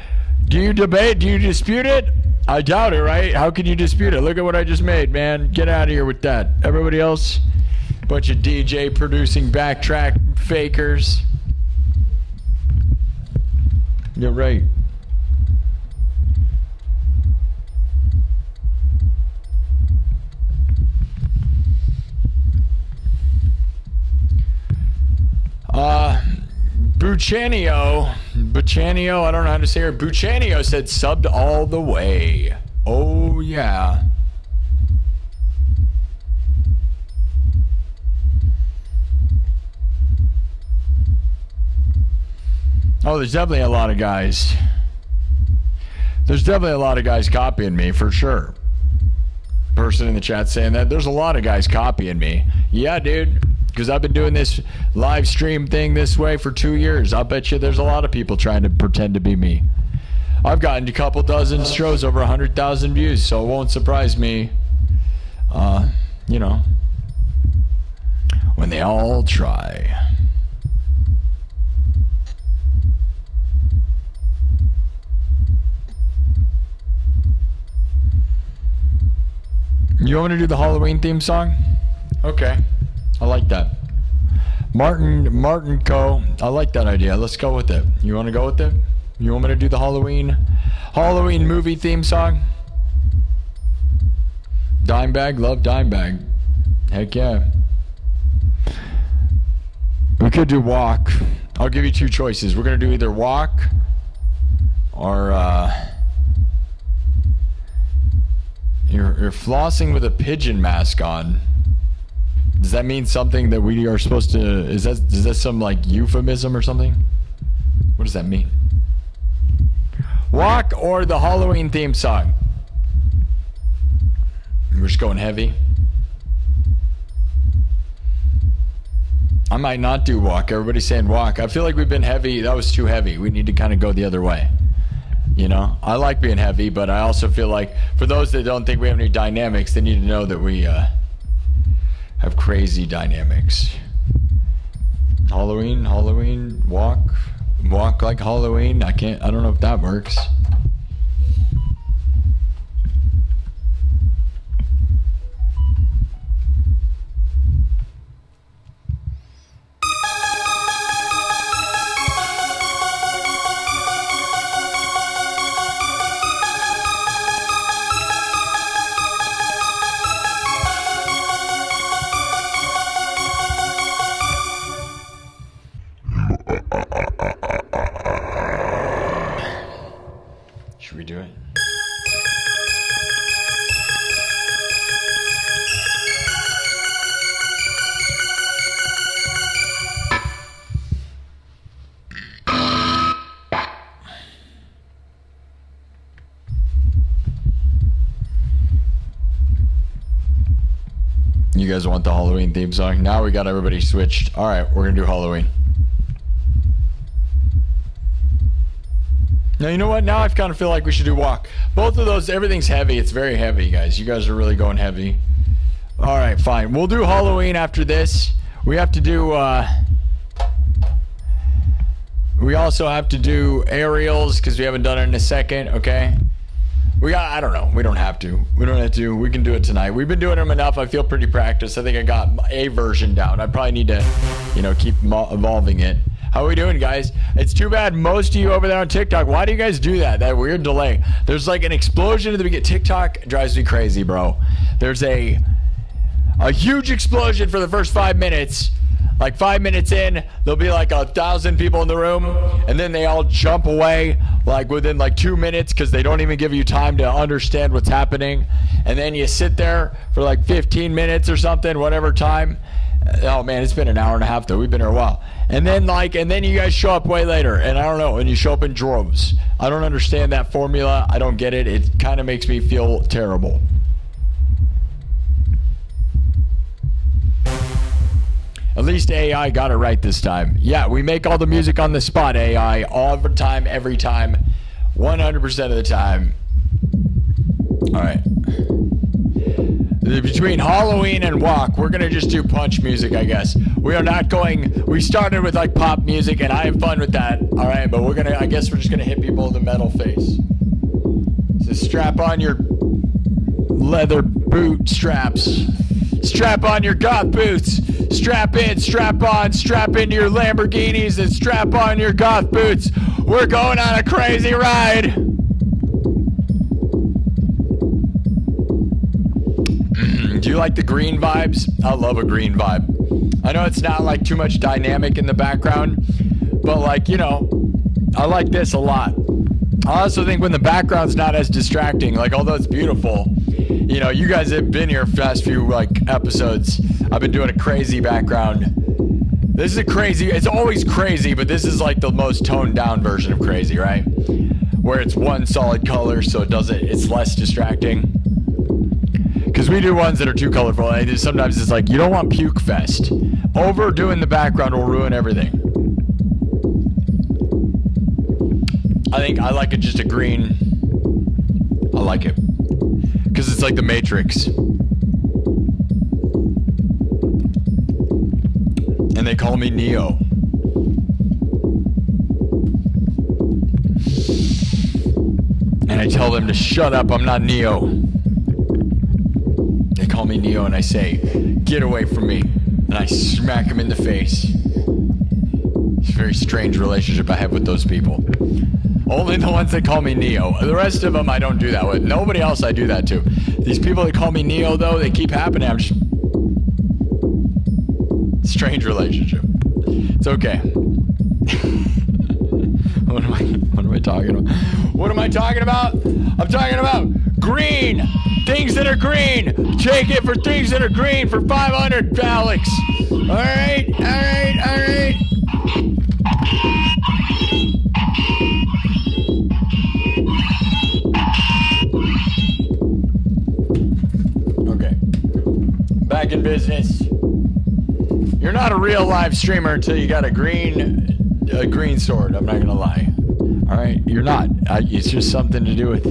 Do you debate? Do you dispute it? I doubt it, right? How can you dispute it? Look at what I just made, man. Get out of here with that. Everybody else, bunch of DJ producing backtrack fakers. You're right. Buchanio, I don't know how to say it. Buchanio said subbed all the way. Oh, yeah. Oh, there's definitely a lot of guys. There's definitely a lot of guys copying me, for sure. Person in the chat saying that. There's a lot of guys copying me. Yeah, dude. Because I've been doing this live stream thing this way for 2 years. I'll bet you there's a lot of people trying to pretend to be me. I've gotten a couple dozen shows over 100,000 views, so it won't surprise me, you know, when they all try. You want me to do the Halloween theme song? Okay. I like that. Martin Co. I like that idea. Let's go with it. You want to go with it? You want me to do the Halloween movie theme song? Dimebag, love Dimebag. Heck yeah. We could do Walk. I'll give you two choices. We're gonna do either Walk or you're flossing with a pigeon mask on. Does that mean something that we are supposed to, is that some like euphemism or something? What does that mean? Walk or the Halloween theme song? We're just going heavy. I might not do Walk. Everybody's saying Walk. I feel like we've been heavy. That was too heavy. We need to kind of go the other way. You know, I like being heavy, but I also feel like for those that don't think we have any dynamics, they need to know that we have crazy dynamics. Halloween, walk like Halloween. I don't know if that works. Should we do it? You guys want the Halloween theme song? Now we got everybody switched. All right, we're gonna do Halloween. Now, you know what? Now I kind of feel like we should do walk. Both of those, everything's heavy. It's very heavy, guys. You guys are really going heavy. All right, fine. We'll do Halloween after this. We have to do, we also have to do aerials because we haven't done it in a second, okay? I don't know. We don't have to. We don't have to. We can do it tonight. We've been doing them enough. I feel pretty practiced. I think I got a version down. I probably need to, keep evolving it. How are we doing, guys? It's too bad most of you over there on TikTok, why do you guys do that? That weird delay. There's like an explosion at the beginning. TikTok drives me crazy, bro. There's a huge explosion for the first 5 minutes. Like 5 minutes in, there'll be like 1,000 people in the room, and then they all jump away like within like 2 minutes because they don't even give you time to understand what's happening. And then you sit there for like 15 minutes or something, whatever time. Oh man, it's been an hour and a half though. We've been here a while. And then you guys show up way later, and I don't know, and you show up in droves. I don't understand that formula. I don't get it. It kind of makes me feel terrible. At least AI got it right this time. Yeah, we make all the music on the spot, AI, all the time, every time, 100% of the time. All right. Between Halloween and walk, we're going to just do punch music, I guess. We are not going, we started with like pop music, and I have fun with that. All right, but I guess we're just going to hit people in the metal face. So strap on your leather boot straps. Strap on your goth boots. Strap in, strap on, strap into your Lamborghinis and strap on your goth boots. We're going on a crazy ride. Do you like the green vibes? I love a green vibe. I know it's not like too much dynamic in the background, but like, I like this a lot. I also think when the background's not as distracting, like although it's beautiful, you guys have been here for the past few like episodes. I've been doing a crazy background. This is it's always crazy, but this is like the most toned down version of crazy, right? Where it's one solid color, so it's less distracting. Because we do ones that are too colorful. Sometimes it's like, you don't want puke fest. Overdoing the background will ruin everything. I think I like it just a green. I like it. Because it's like the Matrix. And they call me Neo. And I tell them to shut up, I'm not Neo. They call me Neo and I say, get away from me. And I smack him in the face. It's a very strange relationship I have with those people. Only the ones that call me Neo. The rest of them I don't do that with. Nobody else I do that to. These people that call me Neo though, they keep happening. I'm just... Strange relationship. It's okay. What am I talking about? What am I talking about? I'm talking about green. Things that are green. Take it for things that are green for 500, Alex. All right. Okay. Back in business. You're not a real live streamer until you got a green sword. I'm not gonna lie. All right, you're not. It's just something to do with.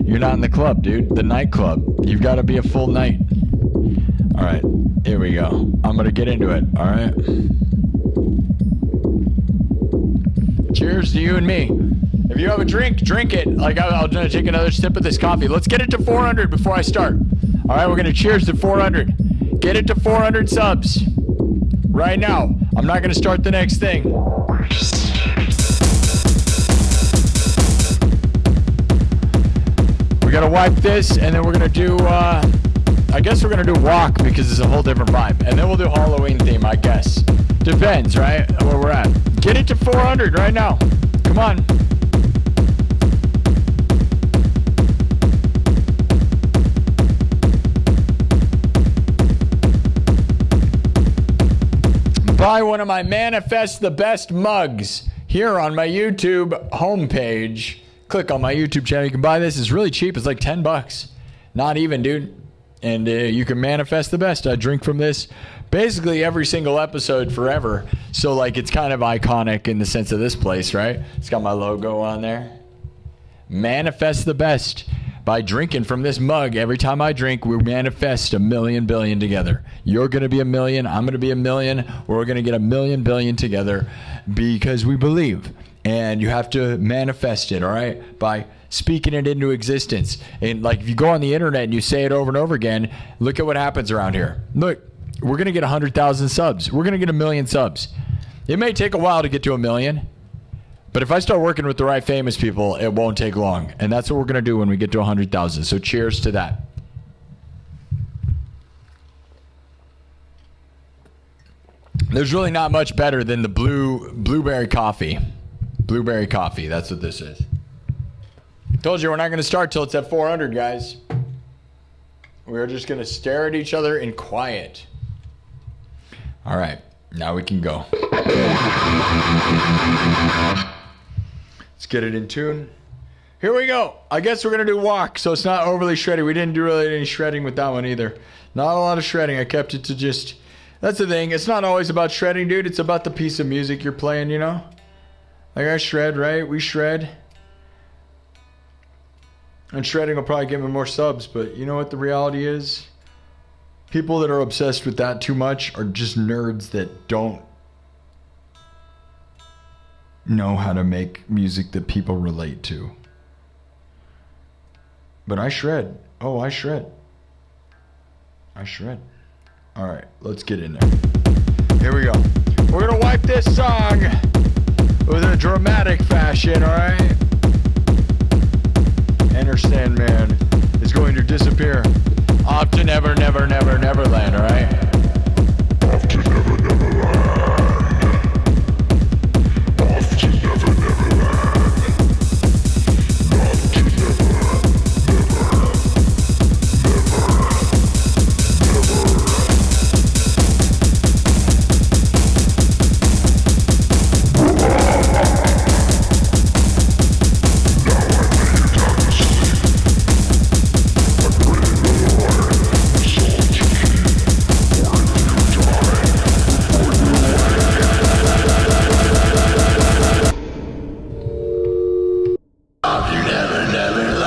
You're not in the club, dude. The nightclub. You've got to be a full night. All right, here we go. I'm gonna get into it. All right. Cheers to you and me. If you have a drink, drink it. Like I'll take another sip of this coffee. Let's get it to 400 before I start. All right, we're gonna cheers to 400. Get it to 400 subs. Right now. I'm not going to start the next thing. We got to wipe this, and then we're going to do, I guess we're going to do walk because it's a whole different vibe. And then we'll do Halloween theme, I guess. Depends, right? Where we're at. Get it to 400 right now. Come on. Buy one of my Manifest the Best mugs here on my YouTube homepage. Click on my YouTube channel. You can buy this. It's really cheap. It's like $10. Not even, dude. And you can manifest the best. I drink from this basically every single episode forever. So like it's kind of iconic in the sense of this place, right? It's got my logo on there. manifest the best by drinking from this mug. Every time I drink, we manifest 1,000,000 billion together. You're going to be 1,000,000. I'm going to be 1,000,000. We're going to get 1,000,000 billion together because we believe. And you have to manifest it, all right, by speaking it into existence. And like if you go on the internet and you say it over and over again, look at what happens around here. Look, we're going to get 100,000 subs. We're going to get 1,000,000 subs. It may take a while to get to 1,000,000. But if I start working with the right famous people, it won't take long. And that's what we're going to do when we get to 100,000. So cheers to that. There's really not much better than the blueberry coffee. Blueberry coffee, that's what this is. Told you we're not going to start till it's at 400, guys. We're just going to stare at each other in quiet. All right, now we can go. Let's get it in tune. Here we go. I guess we're going to do walk, so it's not overly shreddy. We didn't do really any shredding with that one either. Not a lot of shredding. I kept it to just... That's the thing. It's not always about shredding, dude. It's about the piece of music you're playing, you know? Like I shred, right? We shred. And shredding will probably get me more subs, but you know what the reality is? People that are obsessed with that too much are just nerds that don't know how to make music that people relate to. But I shred. Oh, I shred. I shred. All right, let's get in there. Here we go. We're going to wipe this song with a dramatic fashion, all right? Enter Sandman is going to disappear off to never, never, never, neverland, all right? Off to never, never land. Off to never, never land. Off to never, never, never,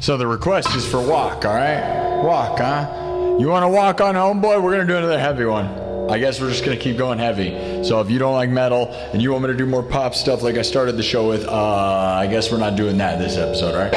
So the request is for walk, all right? Walk, huh? You want to walk on home, boy? We're going to do another heavy one. I guess we're just going to keep going heavy. So if you don't like metal and you want me to do more pop stuff like I started the show with, I guess we're not doing that this episode, right?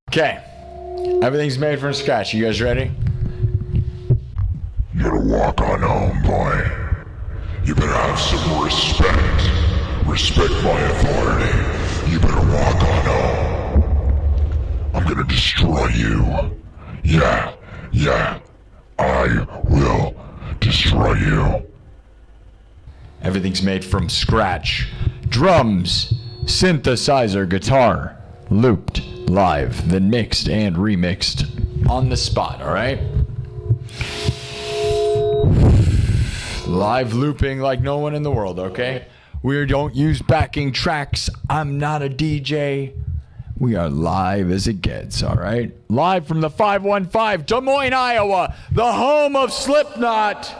Okay, everything's made from scratch. You guys ready? You better walk on home, boy. You better have some respect. Respect my authority. You better walk on home. I'm gonna destroy you. Yeah, I will destroy you. Everything's made from scratch. Drums, synthesizer, guitar, looped, live, then mixed and remixed on the spot, alright? Live looping like no one in the world, okay? We don't use backing tracks. I'm not a DJ. We are live as it gets, alright? Live from the 515, Des Moines, Iowa, the home of Slipknot.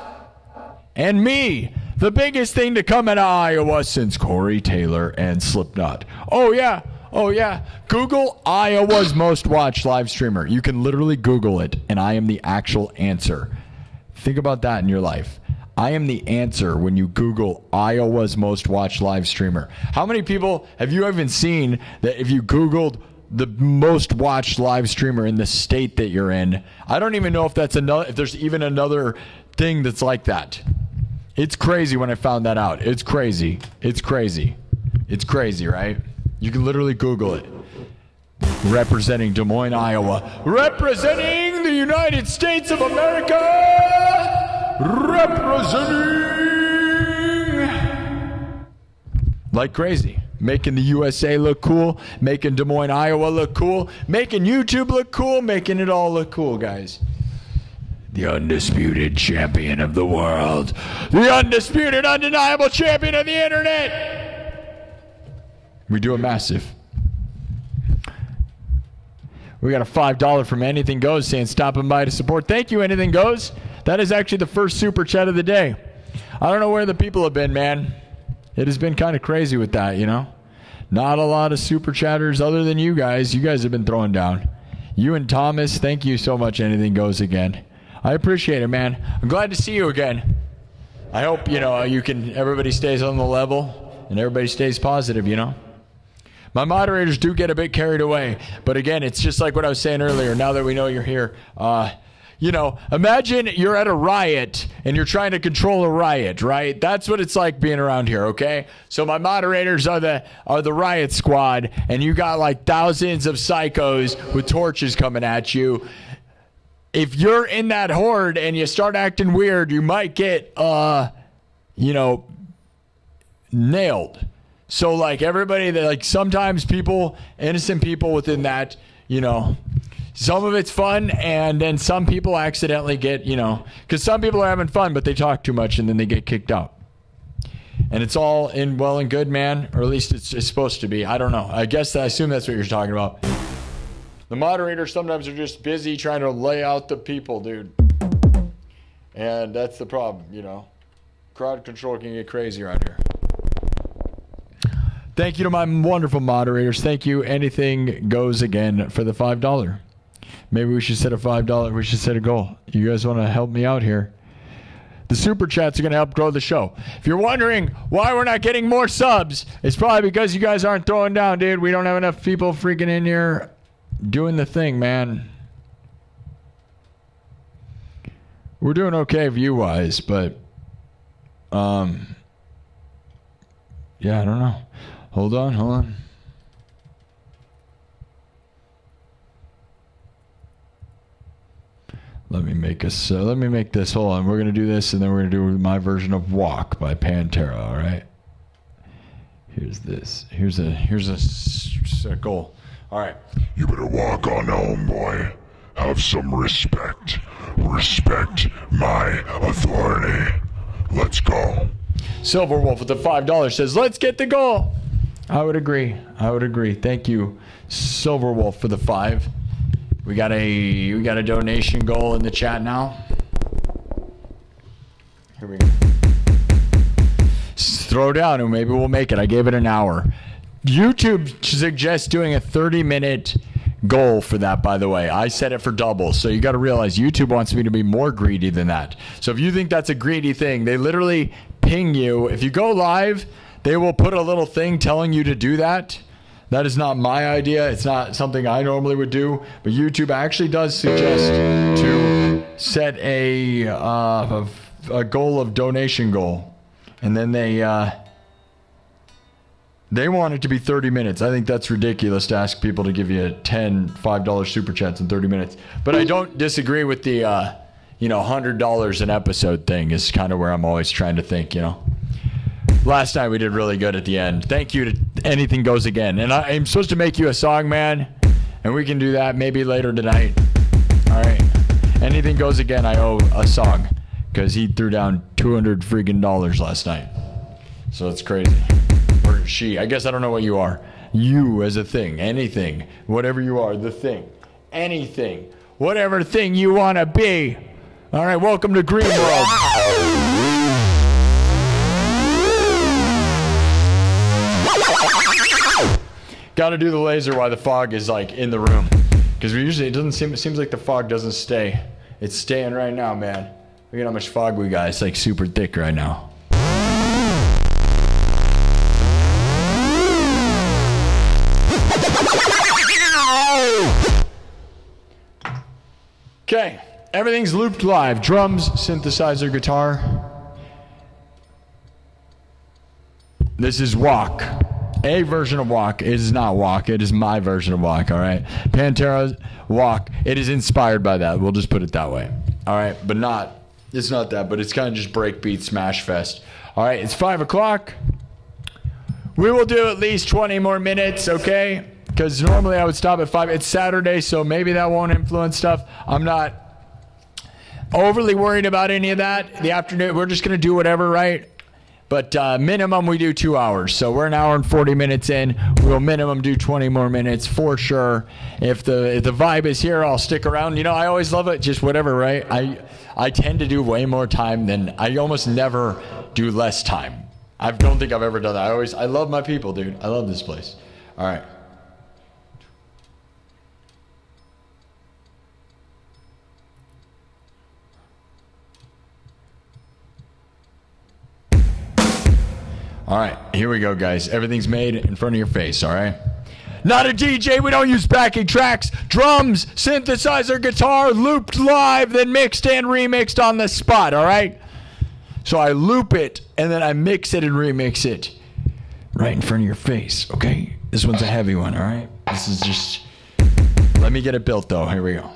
And me, the biggest thing to come out of Iowa since Corey Taylor and Slipknot. Oh yeah. Google Iowa's most watched live streamer. You can literally Google it, and I am the actual answer. Think about that in your life. I am the answer when you Google Iowa's most watched live streamer. How many people have you even seen that if you Googled the most watched live streamer in the state that you're in? I don't even know if there's even another thing that's like that. It's crazy when I found that out. It's crazy, right? You can literally Google it. Representing Des Moines, Iowa. Representing the United States of America. Representing like crazy. Making the USA look cool. Making Des Moines, Iowa look cool. Making YouTube look cool. Making it all look cool, guys. The undisputed champion of the world. The undisputed, undeniable champion of the internet. We do it massive. We got a $5 from Anything Goes saying stopping by to support. Thank you, Anything Goes. That is actually the first super chat of the day. I don't know where the people have been, man. It has been kind of crazy with that, you know. Not a lot of super chatters other than you guys. You guys have been throwing down. You and Thomas, thank you so much, Anything Goes again. I appreciate it, man. I'm glad to see you again. I hope, everybody stays on the level and everybody stays positive, you know. My moderators do get a bit carried away. But again, it's just like what I was saying earlier. Now that we know you're here, imagine you're at a riot and you're trying to control a riot, right? That's what it's like being around here, okay? So my moderators are the riot squad, and you got like thousands of psychos with torches coming at you. If you're in that horde and you start acting weird, you might get, nailed. So, like, everybody that, like, sometimes people, innocent people within that, some of it's fun, and then some people accidentally get, because some people are having fun, but they talk too much, and then they get kicked out. And it's all in well and good, man, or at least it's supposed to be. I don't know. I assume that's what you're talking about. The moderators sometimes are just busy trying to lay out the people, dude. And that's the problem, Crowd control can get crazy around here. Thank you to my wonderful moderators. Thank you. Anything Goes again for the $5. Maybe we should set a $5. We should set a goal. You guys want to help me out here? The super chats are going to help grow the show. If you're wondering why we're not getting more subs, it's probably because you guys aren't throwing down, dude. We don't have enough people freaking in here doing the thing, man. We're doing okay view-wise, but yeah, I don't know. Hold on. Let me make this. Hold on. We're gonna do this, and then we're gonna do my version of "Walk" by Pantera. All right. Here's this. Here's a goal. All right. You better walk on home, boy. Have some respect. Respect my authority. Let's go. Silver Wolf with the $5 says, "Let's get the goal." I would agree. Thank you, Silver Wolf, for the 5. We got a donation goal in the chat now. Here we go. Throw down and maybe we'll make it. I gave it an hour. YouTube suggests doing a 30-minute goal for that, by the way. I set it for double. So you got to realize YouTube wants me to be more greedy than that. So if you think that's a greedy thing, they literally ping you. If you go live, they will put a little thing telling you to do that. That is not my idea. It's not something I normally would do. But YouTube actually does suggest to set a goal of donation goal. And then they want it to be 30 minutes. I think that's ridiculous to ask people to give you $5 super chats in 30 minutes. But I don't disagree with the, $100 an episode thing is kind of where I'm always trying to think, Last night we did really good at the end. Thank you to Anything Goes Again. And I'm supposed to make you a song, man. And we can do that maybe later tonight. All right. Anything Goes Again, I owe a song. Because he threw down $200 freaking last night. So it's crazy. Or she. I guess I don't know what you are. You as a thing. Anything. Whatever you are. The thing. Anything. Whatever thing you want to be. All right. Welcome to Green World. Got to do the laser while the fog is like in the room. Because it seems like the fog doesn't stay. It's staying right now, man. Look at how much fog we got. It's like super thick right now. Okay, everything's looped live. Drums, synthesizer, guitar. This is Walk. A version of Walk. It is not Walk. It is my version of Walk, all right? Pantera's Walk. It is inspired by that. We'll just put it that way. All right, but it's not that, but it's kind of just breakbeat smash fest. All right, it's 5 o'clock. We will do at least 20 more minutes, okay? Because normally I would stop at 5. It's Saturday, so maybe that won't influence stuff. I'm not overly worried about any of that. The afternoon, we're just going to do whatever, right? But minimum, we do 2 hours. So we're an hour and 40 minutes in. We'll minimum do 20 more minutes for sure. If the vibe is here, I'll stick around. I always love it. Just whatever, right? I tend to do way more time than I almost never do less time. I don't think I've ever done that. I love my people, dude. I love this place. All right. All right, here we go, guys. Everything's made in front of your face, all right? Not a DJ. We don't use backing tracks. Drums, synthesizer, guitar, looped live, then mixed and remixed on the spot, all right? So I loop it, and then I mix it and remix it right in front of your face, okay? This one's a heavy one, all right? This is just... Let me get it built, though. Here we go.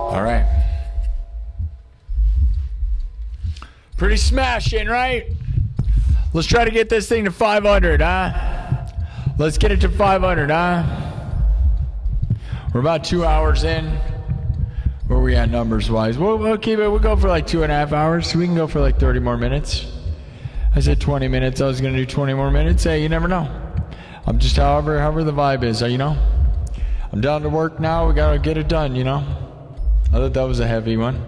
All right. Pretty smashing, right? Let's try to get this thing to 500, huh? Let's get it to 500, huh? We're about 2 hours in. Where are we at numbers-wise? We'll keep it. We'll go for like 2.5 hours. We can go for like 30 more minutes. I said 20 minutes. I was going to do 20 more minutes. Hey, you never know. I'm just however the vibe is, you know? I'm down to work now. We got to get it done, you know? I thought that was a heavy one.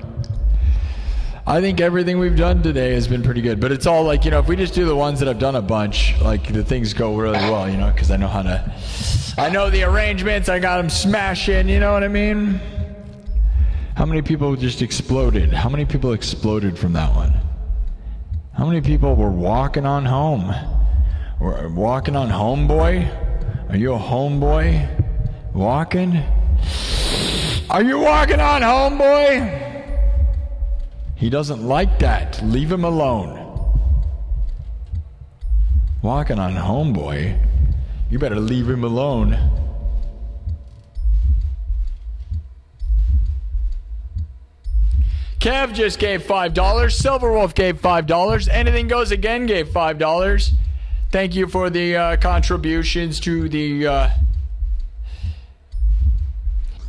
I think everything we've done today has been pretty good. But it's all like, you know, if we just do the ones that I've done a bunch, like the things go really well, you know? Because I know the arrangements. I got them smashing, you know what I mean? How many people just exploded? How many people exploded from that one? How many people were walking on home? Or walking on homeboy? Are you a homeboy? Walking? Are you walking on homeboy? He doesn't like that. Leave him alone. Walking on homeboy? You better leave him alone. Kev just gave $5. Silverwolf gave $5. Anything Goes Again gave $5. Thank you for the contributions to the...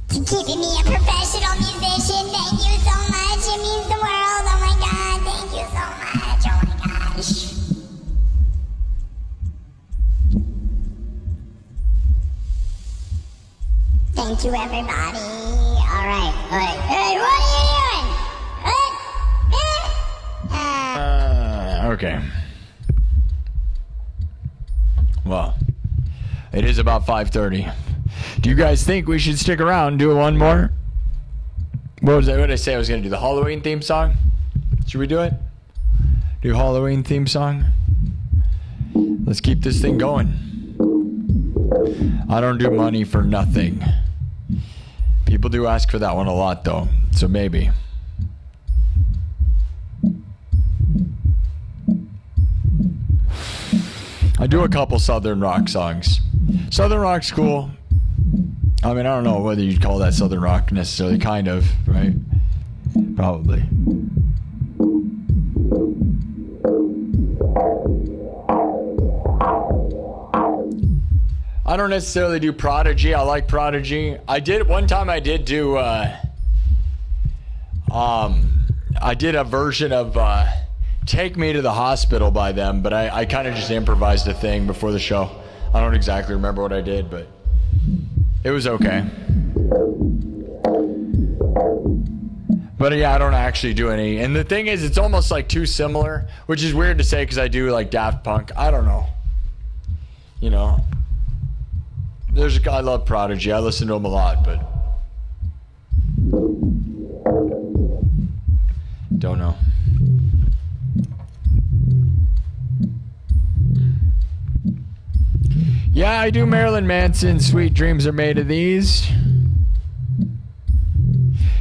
To keeping me a professional musician. Thank you so much. It means the world. Oh my God. Thank you so much. Oh my gosh. Thank you, everybody. All right. Hey, what are you doing? Okay. Well, it is about 5:30. Do you guys think we should stick around and do one more? What did I say I was going to do? The Halloween theme song? Should we do it? Do Halloween theme song? Let's keep this thing going. I don't do money for nothing. People do ask for that one a lot, though. So maybe. I do a couple Southern rock songs. Southern rock's cool. I mean, I don't know whether you'd call that Southern rock necessarily, kind of, right? Probably. I don't necessarily do Prodigy. I like Prodigy. One time I did do, I did a version of, Take Me to the Hospital by them, but I kind of just improvised a thing before the show. I don't exactly remember what I did, but it was okay. But yeah, I don't actually do any. And the thing is, it's almost like too similar, which is weird to say because I do like Daft Punk. I don't know. You know, there's a guy, I love Prodigy. I listen to him a lot, but don't know. Yeah, I do Marilyn Manson. Sweet dreams are made of these.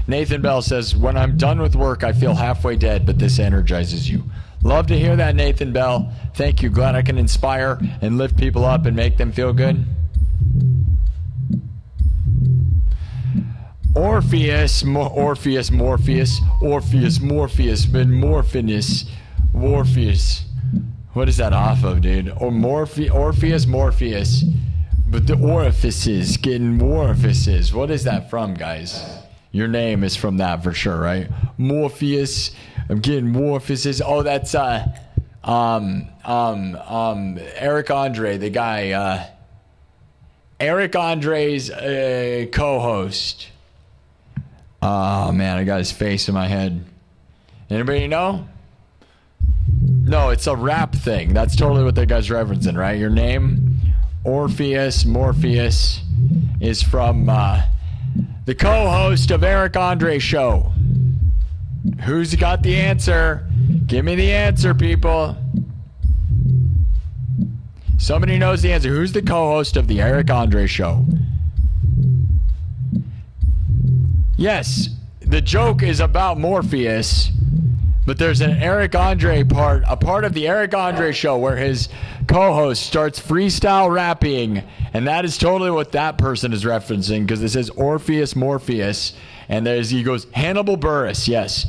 Nathan Bell says, when I'm done with work, I feel halfway dead, but this energizes you. Love to hear that, Nathan Bell. Thank you. Glad I can inspire and lift people up and make them feel good. Morpheus, Morpheus. What is that off of, dude? Or Morpheus. But the orifices, getting orifices. What is that from, guys? Your name is from that for sure, right? Morpheus. I'm getting orifices. Oh, that's Eric Andre, the guy. Eric Andre's co-host. Oh man, I got his face in my head. Anybody know? No, it's a rap thing. That's totally what that guy's referencing, right? Your name, Morpheus, is from the co-host of Eric Andre's show. Who's got the answer? Give me the answer, people. Somebody knows the answer. Who's the co-host of the Eric Andre show? Yes, the joke is about Morpheus. But there's an Eric Andre part, a part of the Eric Andre show where his co-host starts freestyle rapping, and that is totally what that person is referencing because it says Morpheus, And he goes, Hannibal Buress, yes.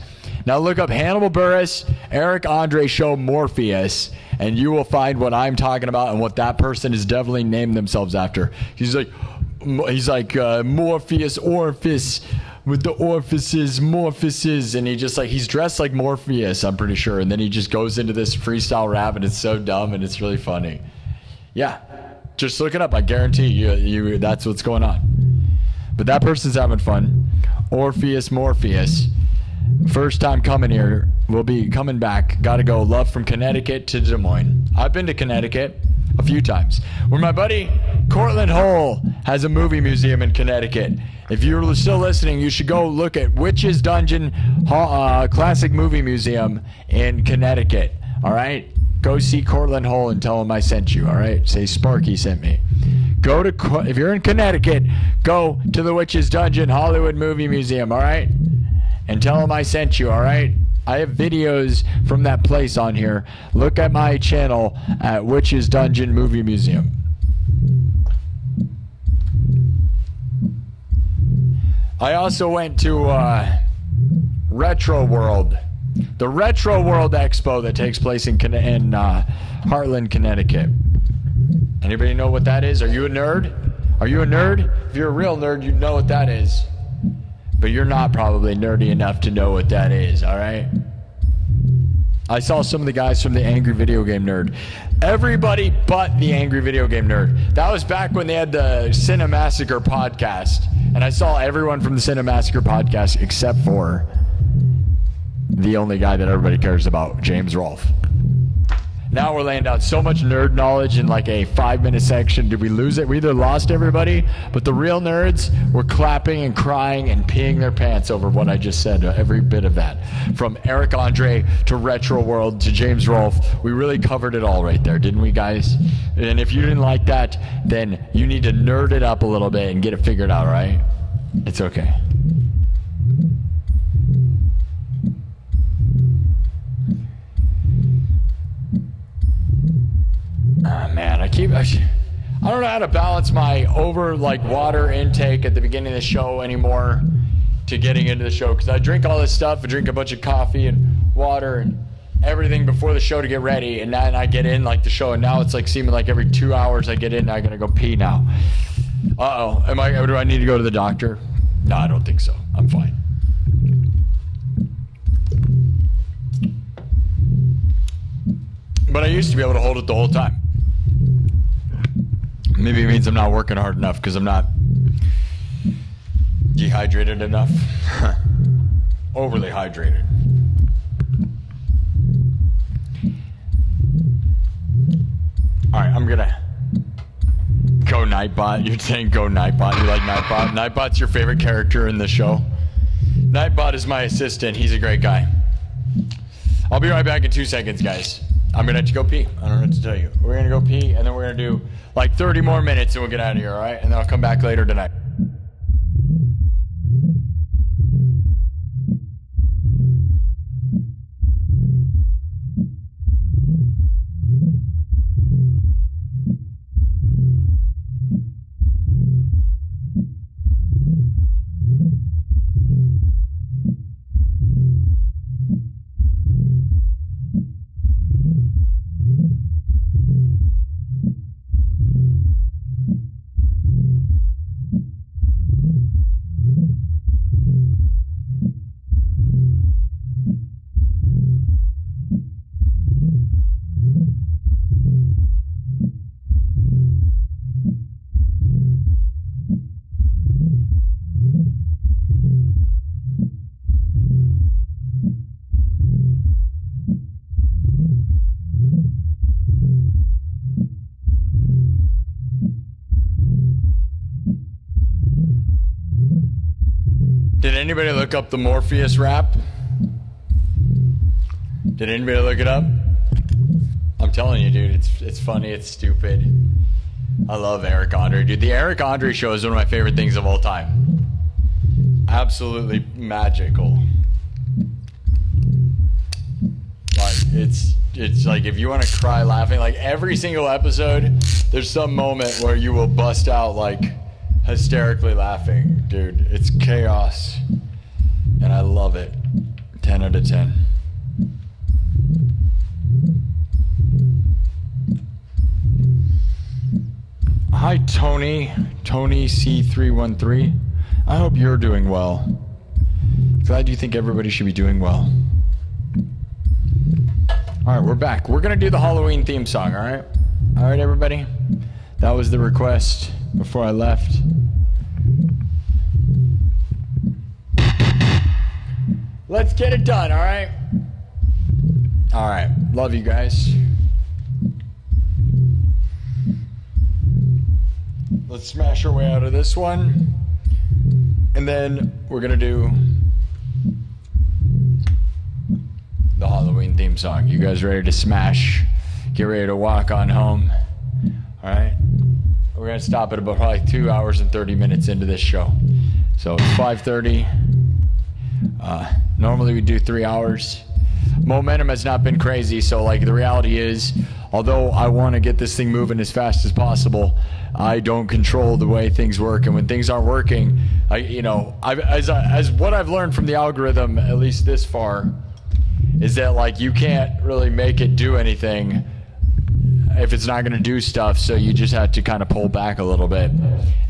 Now look up Hannibal Buress, Eric Andre show Morpheus, and you will find what I'm talking about and what that person has definitely named themselves after. He's like Morpheus, Orpheus, with the orifices, Morpheus, and he's dressed like Morpheus, I'm pretty sure. And then he just goes into this freestyle rap, and it's so dumb, and it's really funny. Yeah, just look it up. I guarantee you that's what's going on. But that person's having fun. Orpheus, Morpheus. First time coming here. We'll be coming back. Got to go. Love from Connecticut to Des Moines. I've been to Connecticut a few times. Where my buddy Cortland Hull has a movie museum in Connecticut. If you're still listening, you should go look at Witch's Dungeon Classic Movie Museum in Connecticut. All right? Go see Cortland Hull and tell him I sent you. All right? Say Sparky sent me. If you're in Connecticut, go to the Witch's Dungeon Hollywood Movie Museum. All right? And tell him I sent you. All right? I have videos from that place on here. Look at my channel at Witch's Dungeon Movie Museum. I also went to Retro World, the Retro World Expo that takes place in Hartland, Connecticut. Anybody know what that is? Are you a nerd? Are you a nerd? If you're a real nerd, you know what that is. But you're not probably nerdy enough to know what that is, all right? I saw some of the guys from the Angry Video Game Nerd. Everybody but the Angry Video Game Nerd. That was back when they had the Cinemassacre podcast. And I saw everyone from the Cinemassacre podcast except for the only guy that everybody cares about, James Rolfe. Now we're laying down so much nerd knowledge in like a 5-minute section. Did we lose it? We either lost everybody, but the real nerds were clapping and crying and peeing their pants over what I just said, every bit of that. From Eric Andre to Retro World to James Rolfe, we really covered it all right there, didn't we, guys? And if you didn't like that, then you need to nerd it up a little bit and get it figured out, right? It's okay. Man, I don't know how to balance my water intake at the beginning of the show anymore to getting into the show, because I drink all this stuff. I drink a bunch of coffee and water and everything before the show to get ready, and then I get in like the show, and now it's like seeming like every 2 hours I get in and I gotta go pee now. Uh-oh, do I need to go to the doctor? No, I don't think so. I'm fine. But I used to be able to hold it the whole time. Maybe it means I'm not working hard enough because I'm not dehydrated enough. Overly hydrated. Alright, I'm gonna go Nightbot. You're saying go Nightbot. You like Nightbot? Nightbot's your favorite character in the show. Nightbot is my assistant. He's a great guy. I'll be right back in 2 seconds, guys. I'm gonna have to go pee. I don't know what to tell you. We're gonna go pee, and then we're gonna do like 30 more minutes, and we'll get out of here, all right? And then I'll come back later tonight. Did anybody look up the Morpheus rap? Did anybody look it up? I'm telling you, dude, it's funny, it's stupid. I love Eric Andre, dude. The Eric Andre show is one of my favorite things of all time. Absolutely magical. Like it's like if you want to cry laughing, like every single episode, there's some moment where you will bust out like hysterically laughing, dude. It's chaos. 10 out of 10. Hi, Tony. Tony C313. I hope you're doing well. Glad you think everybody should be doing well. Alright, we're back. We're gonna do the Halloween theme song, alright? Alright, everybody? That was the request before I left. Let's get it done, alright? Alright, love you guys. Let's smash our way out of this one. And then we're gonna do the Halloween theme song. You guys ready to smash? Get ready to walk on home. Alright? We're gonna stop at about probably 2 hours and 30 minutes into this show. So it's 5:30. Normally we do 3 hours. Momentum has not been crazy, so like the reality is, although I want to get this thing moving as fast as possible, I don't control the way things work, and when things aren't working, as what I've learned from the algorithm, at least this far, is that like you can't really make it do anything if it's not going to do stuff, so you just have to kind of pull back a little bit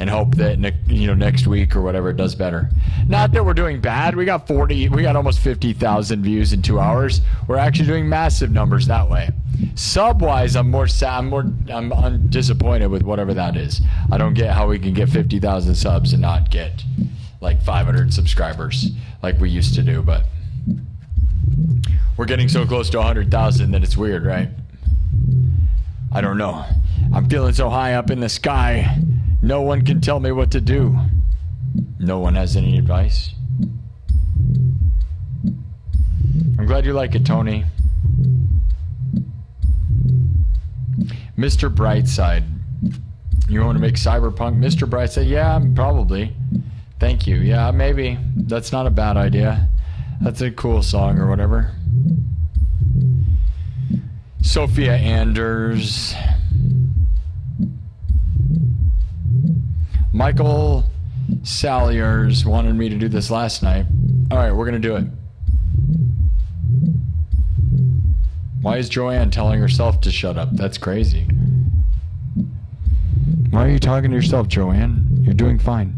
and hope that next week or whatever it does better. Not that we're doing bad. We got almost 50,000 views in 2 hours. We're actually doing massive numbers that way. Sub-wise, I'm disappointed with whatever that is. I don't get how we can get 50,000 subs and not get like 500 subscribers like we used to do, but we're getting so close to 100,000 that it's weird, right? I don't know. I'm feeling so high up in the sky, no one can tell me what to do. No one has any advice. I'm glad you like it, Tony. Mr. Brightside. You want to make Cyberpunk? Mr. Brightside? Yeah, probably. Thank you. Yeah, maybe. That's not a bad idea. That's a cool song or whatever. Sophia Anders. Michael Salyers wanted me to do this last night. Alright, we're going to do it. Why is Joanne telling herself to shut up? That's crazy. Why are you talking to yourself, Joanne? You're doing fine.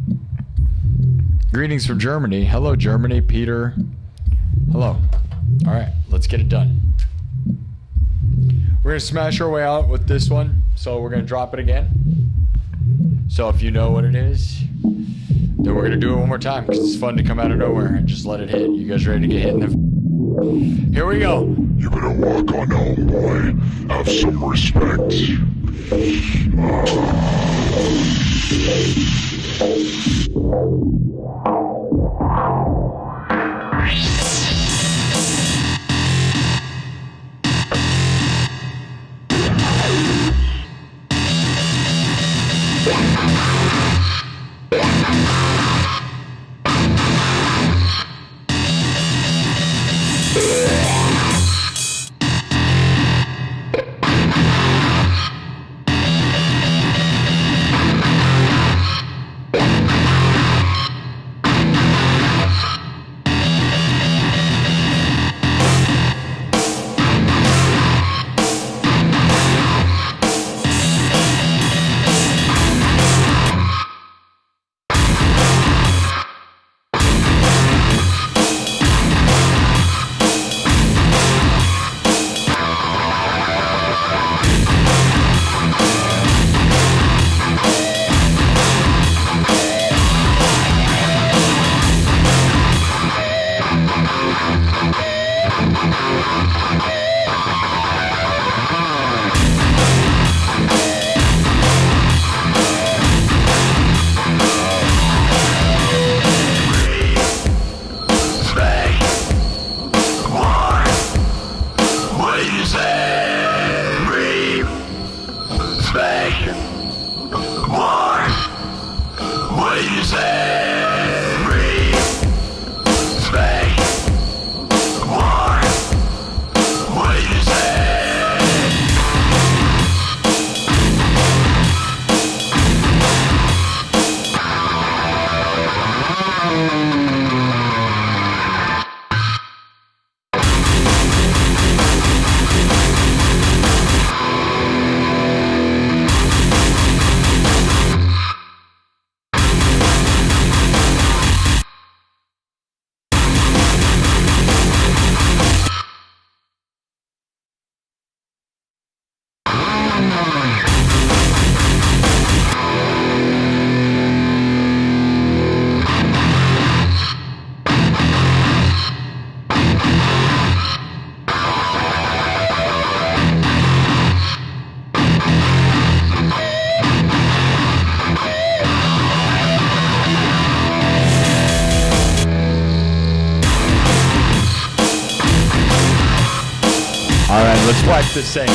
Greetings from Germany. Hello, Germany. Peter. Hello. Alright, let's get it done. We're going to smash our way out with this one, so we're going to drop it again. So if you know what it is, then we're going to do it one more time, because it's fun to come out of nowhere and just let it hit. You guys ready to get hit in the... Here we go. You better walk on home, boy. Have some respect. All right, let's wipe this thing.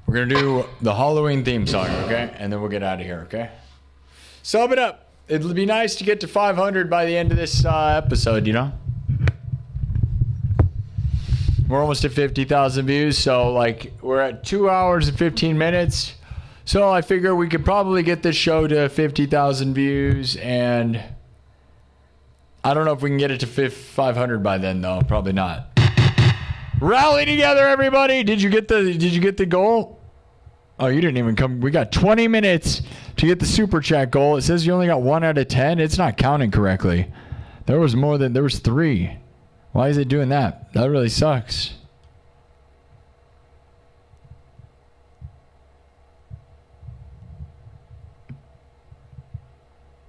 We're going to do the Halloween theme song, okay? And then we'll get out of here, okay? Sub it up. It'd be nice to get to 500 by the end of this episode, you know? We're almost at 50,000 views, so like we're at 2 hours and 15 minutes. So I figure we could probably get this show to 50,000 views, and I don't know if we can get it to 500 by then, though. Probably not. Rally together, everybody! Did you get the goal? Oh, you didn't even come. We got 20 minutes to get the super chat goal. It says you only got 1 out of 10. It's not counting correctly. There was 3. Why is it doing that? That really sucks.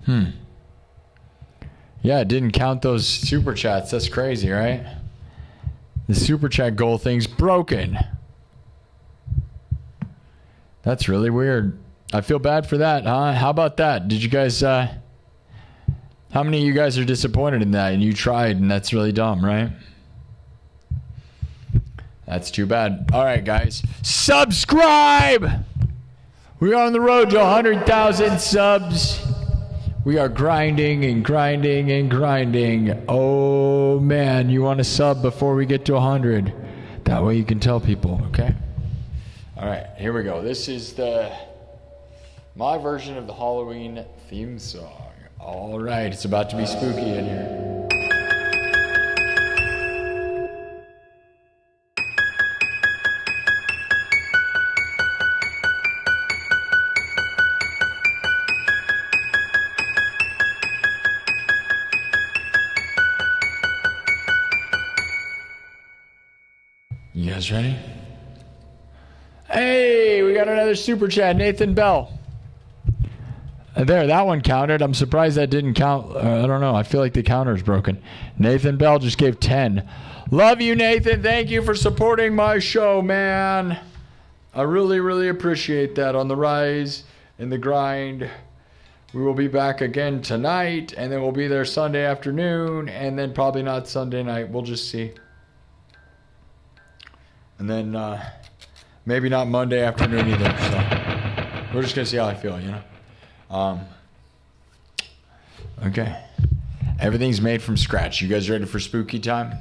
Yeah, it didn't count those super chats. That's crazy, right? The super chat goal thing's broken. That's really weird. I feel bad for that, huh? How about that? Did you guys, how many of you guys are disappointed in that and you tried and that's really dumb, right? That's too bad. All right, guys. Subscribe! We are on the road to 100,000 subs. We are grinding and grinding and grinding. Oh, man. You want to sub before we get to 100. That way you can tell people, okay? All right, here we go. This is my version of the Halloween theme song. All right, it's about to be spooky in here. You guys ready? Hey, we got another super chat. Nathan Bell. There, that one counted. I'm surprised that didn't count. I don't know. I feel like the counter's broken. Nathan Bell just gave 10. Love you, Nathan. Thank you for supporting my show, man. I really, really appreciate that. On the rise, in the grind. We will be back again tonight, and then we'll be there Sunday afternoon, and then probably not Sunday night. We'll just see. And then maybe not Monday afternoon either. So we're just going to see how I feel, you know? Okay. Everything's made from scratch. You guys ready for spooky time?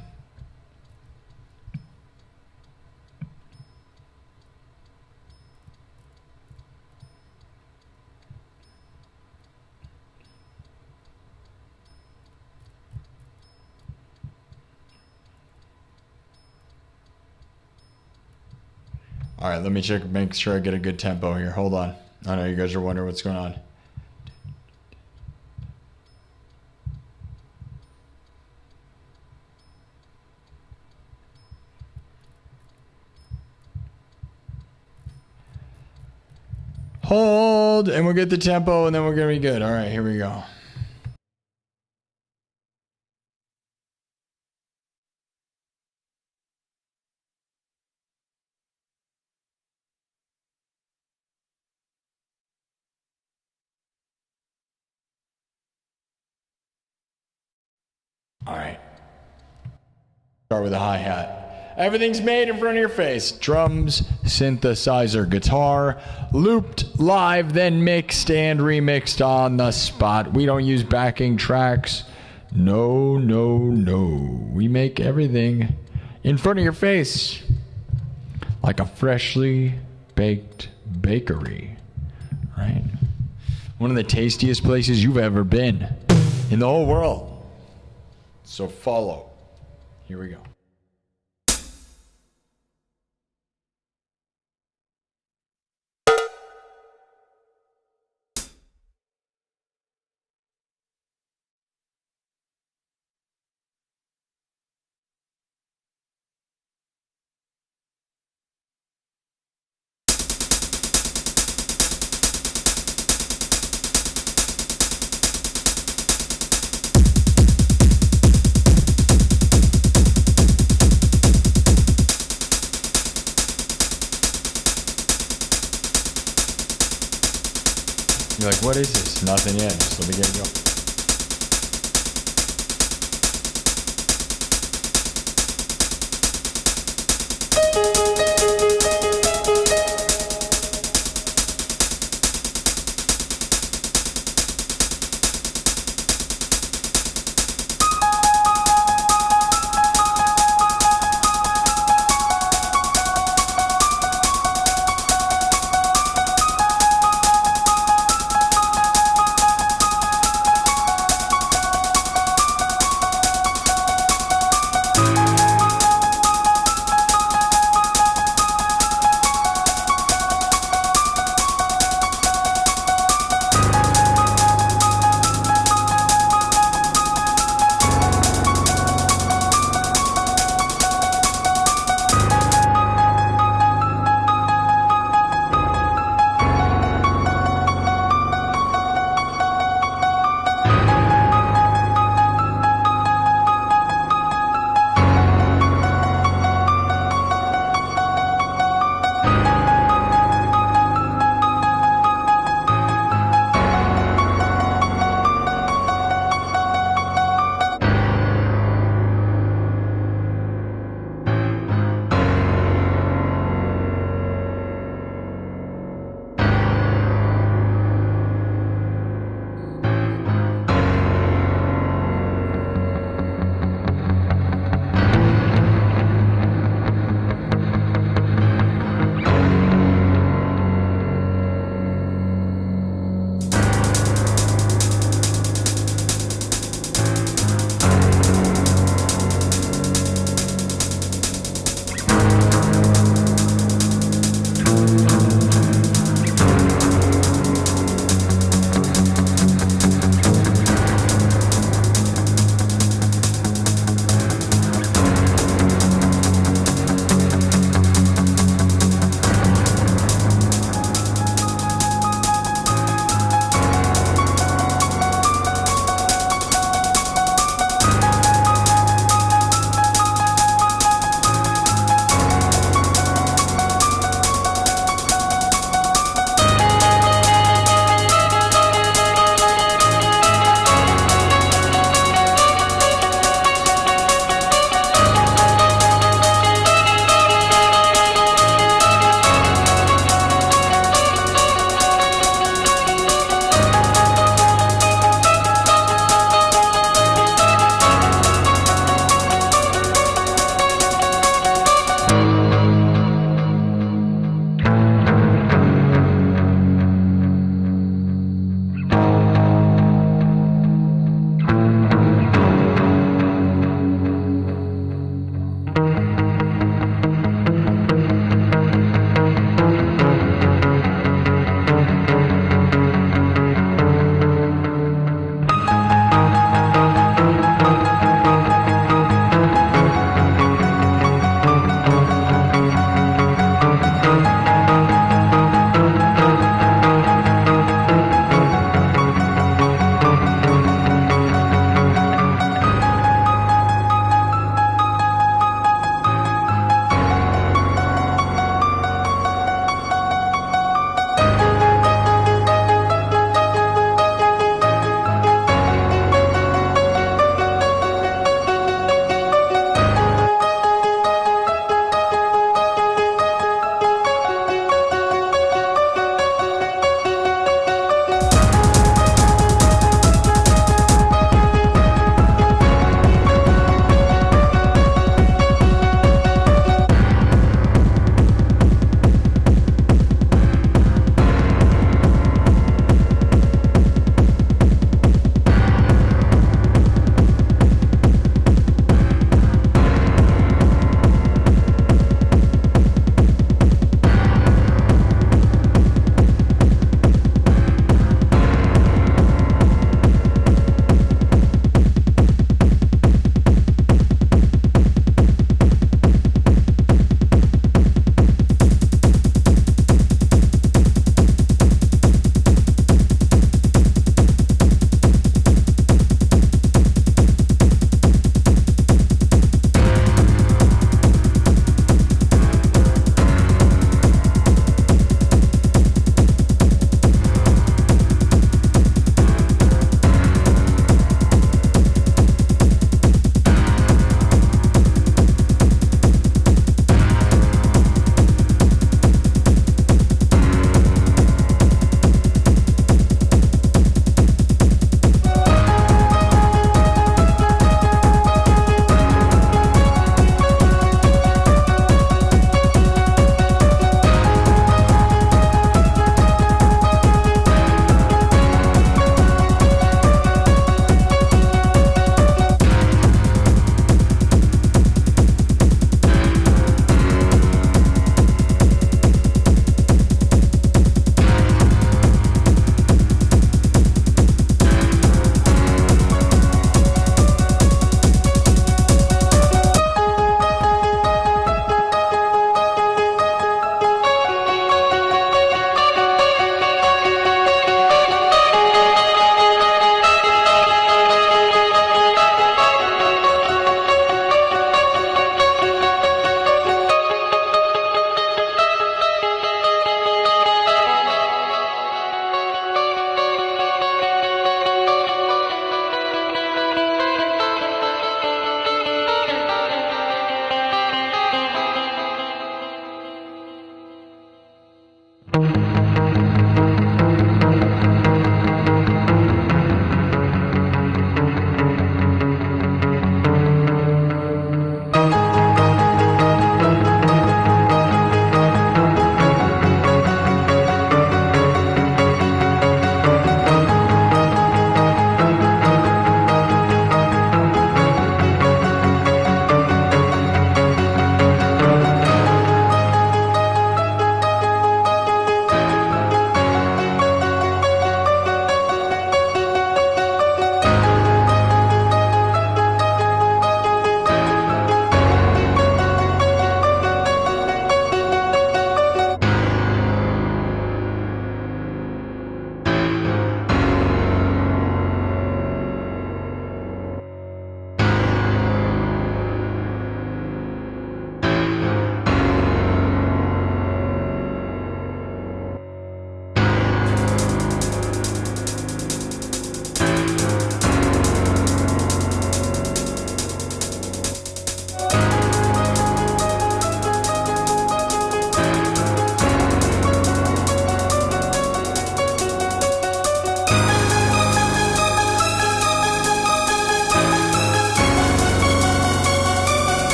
All right, let me check, make sure I get a good tempo here. Hold on. I know you guys are wondering what's going on. Hold, and we'll get the tempo, and then we're going to be good. All right, here we go. All right. Start with a hi-hat. Everything's made in front of your face. Drums, synthesizer, guitar, looped live, then mixed and remixed on the spot. We don't use backing tracks. No, no, no. We make everything in front of your face. Like a freshly baked bakery. Right? One of the tastiest places you've ever been in the whole world. So follow. Here we go. You're like, what is this? Nothing yet. Just let me get it going.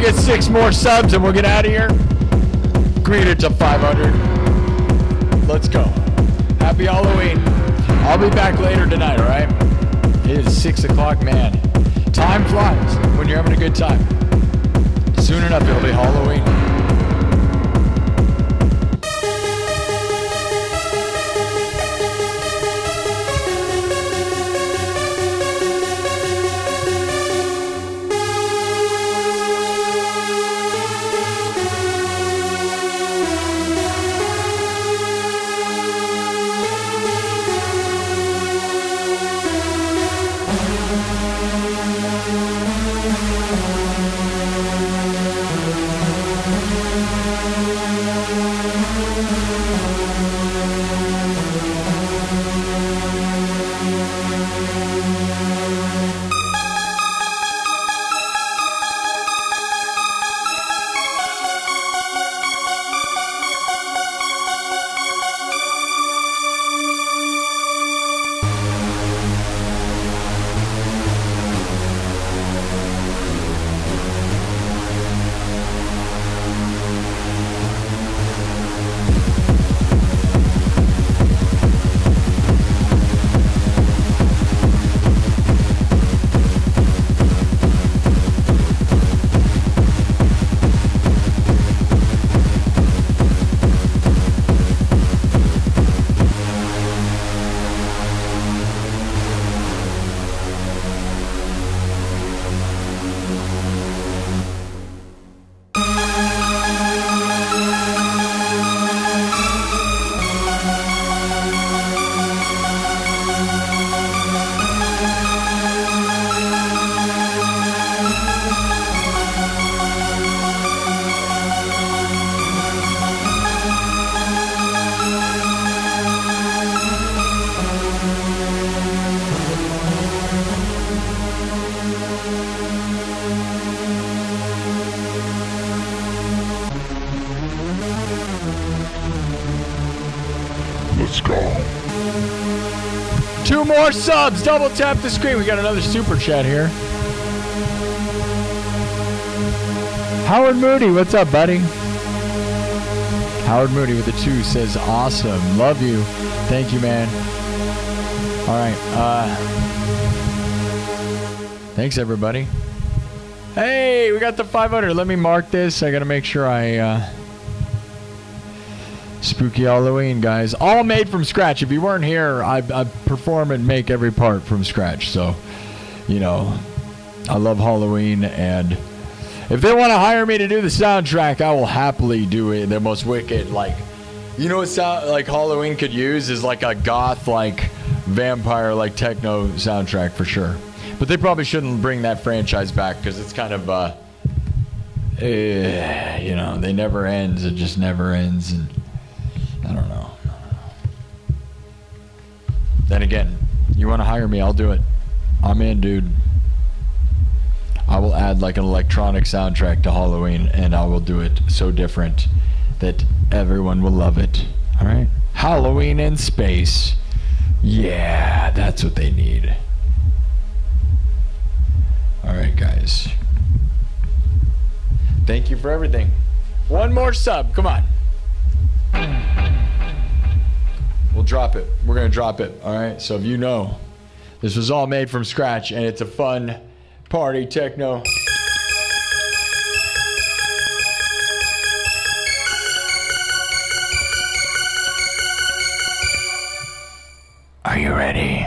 get 6 more subs and we'll get out of here. Greet it to 500. Let's go. Happy Halloween. I'll be back later tonight, all right? It is 6 o'clock, man. Time flies when you're having a good time. Soon enough, it'll be Halloween. Let's go. 2 more subs. Double tap the screen. We got another super chat here. Howard Moody, what's up, buddy? Howard Moody with the 2 says, awesome. Love you. Thank you, man. All right. Thanks, everybody. Hey, we got the 500. Let me mark this. I got to make sure I... Spooky Halloween, guys. All made from scratch. If you weren't here, I perform and make every part from scratch. So, you know, I love Halloween. And if they want to hire me to do the soundtrack, I will happily do it. The most wicked, like, you know what like Halloween could use is like a goth, like, vampire, like, techno soundtrack for sure. But they probably shouldn't bring that franchise back because it's kind of, you know, they never ends. It just never ends. And I don't know. Then again, you want to hire me, I'll do it. I'm in, dude. I will add like an electronic soundtrack to Halloween, and I will do it so different that everyone will love it. All right? Halloween in space. Yeah, that's what they need. All right, guys. Thank you for everything. 1 more sub. Come on. We'll drop it. We're going to drop it. All right. So if you know, this was all made from scratch and it's a fun party techno. Are you ready?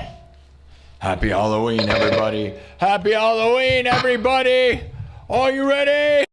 Happy Halloween, everybody. Happy Halloween, everybody. Are you ready?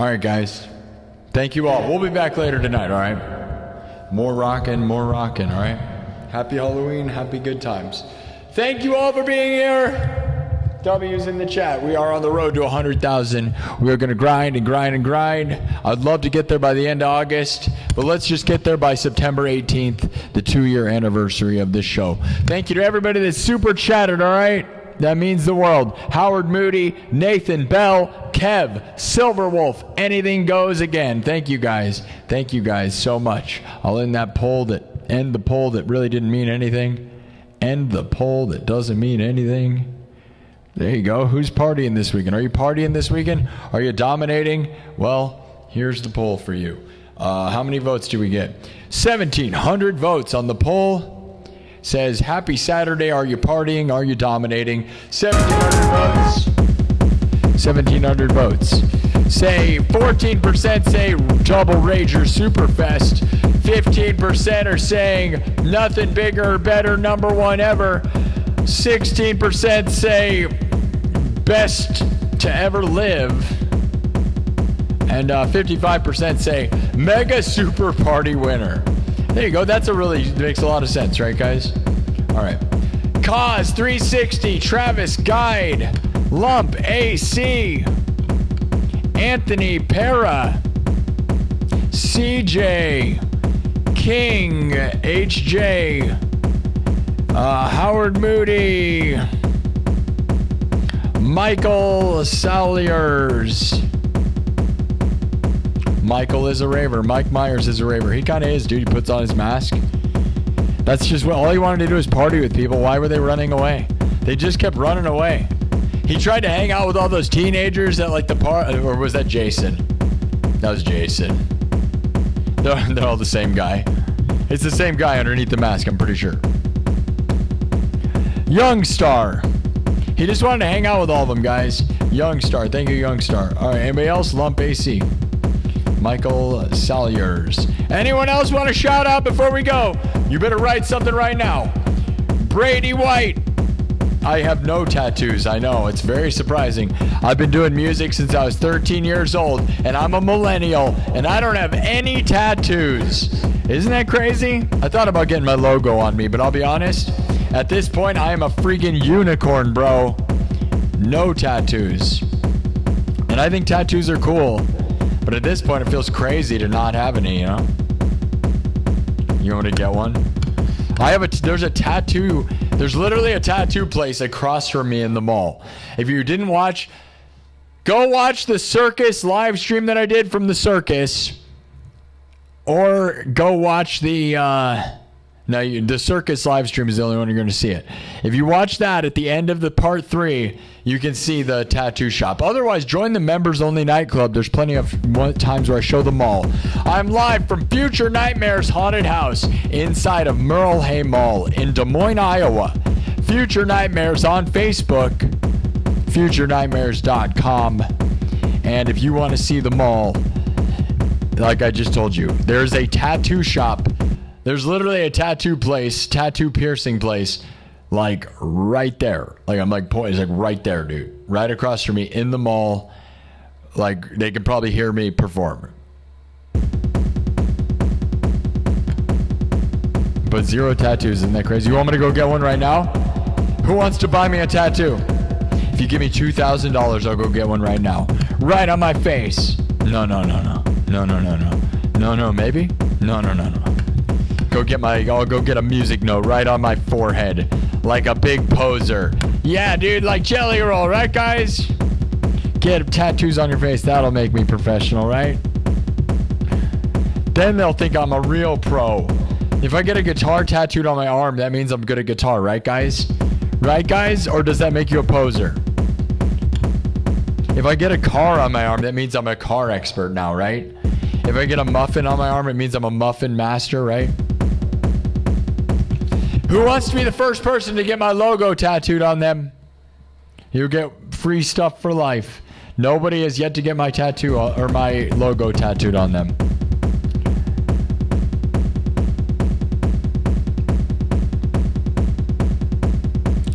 All right, guys. Thank you all. We'll be back later tonight, all right? More rocking, all right? Happy Halloween, happy good times. Thank you all for being here. W's in the chat. We are on the road to 100,000. We are going to grind and grind and grind. I'd love to get there by the end of August, but let's just get there by September 18th, the 2-year anniversary of this show. Thank you to everybody that super chatted, all right? That means the world. Howard Moody, Nathan Bell, Kev, Silverwolf, anything goes again. Thank you guys. Thank you guys so much. I'll end the poll that really didn't mean anything. End the poll that doesn't mean anything. There you go. Who's partying this weekend? Are you partying this weekend? Are you dominating? Well, here's the poll for you. How many votes do we get? 1,700 votes on the poll. Says, happy Saturday. Are you partying? Are you dominating? 1,700 votes. Say 14% say Double Rager Superfest. 15% are saying nothing bigger or better, number one ever. 16% say best to ever live. And 55% say mega super party winner. There you go. That's makes a lot of sense, right, guys? All right. Cause 360, Travis Guide, Lump AC, Anthony Para, CJ, King, HJ, Howard Moody, Michael Salyers. Michael is a raver. Mike Myers is a raver. He kind of is, dude. He puts on his mask. That's just what all he wanted to do is party with people. Why were they running away? They just kept running away. He tried to hang out with all those teenagers at like the park, or was that Jason? That was Jason. They're all the same guy. It's the same guy underneath the mask, I'm pretty sure. Youngstar. He just wanted to hang out with all of them, guys. Youngstar. Thank you, Youngstar. All right, anybody else? Lump AC. Michael Salyers. Anyone else want to shout out before we go? You better write something right now. Brady White. I have no tattoos. I know. It's very surprising. I've been doing music since I was 13 years old, and I'm a millennial, and I don't have any tattoos. Isn't that crazy? I thought about getting my logo on me, but I'll be honest. At this point, I am a freaking unicorn, bro. No tattoos. And I think tattoos are cool. But at this point, it feels crazy to not have any, you know? You want me to get one? There's a tattoo. There's literally a tattoo place across from me in the mall. If you didn't watch, go watch the circus live stream that I did from the circus. Or go watch the circus live stream is the only one you're going to see it. If you watch that at the end of the part 3, you can see the tattoo shop. Otherwise, join the members only nightclub. There's plenty of times where I show them all. I'm live from Future Nightmares Haunted House inside of Merle Hay Mall in Des Moines, Iowa. Future Nightmares on Facebook, futurenightmares.com. And if you want to see the mall, like I just told you, there's a tattoo shop. There's literally a tattoo piercing place, like right there. Like I'm like pointing, it's like right there, dude. Right across from me in the mall. Like they could probably hear me perform. But 0 tattoos, isn't that crazy? You want me to go get one right now? Who wants to buy me a tattoo? If you give me $2,000, I'll go get one right now. Right on my face. No, maybe? No. I'll go get a music note right on my forehead, like a big poser. Yeah, dude, like Jelly Roll, right, guys? Get tattoos on your face. That'll make me professional, right? Then they'll think I'm a real pro. If I get a guitar tattooed on my arm, that means I'm good at guitar, right, guys? Right, guys? Or does that make you a poser? If I get a car on my arm, that means I'm a car expert now, right? If I get a muffin on my arm, it means I'm a muffin master, right? Who wants to be the first person to get my logo tattooed on them? You get free stuff for life. Nobody has yet to get my tattoo or my logo tattooed on them.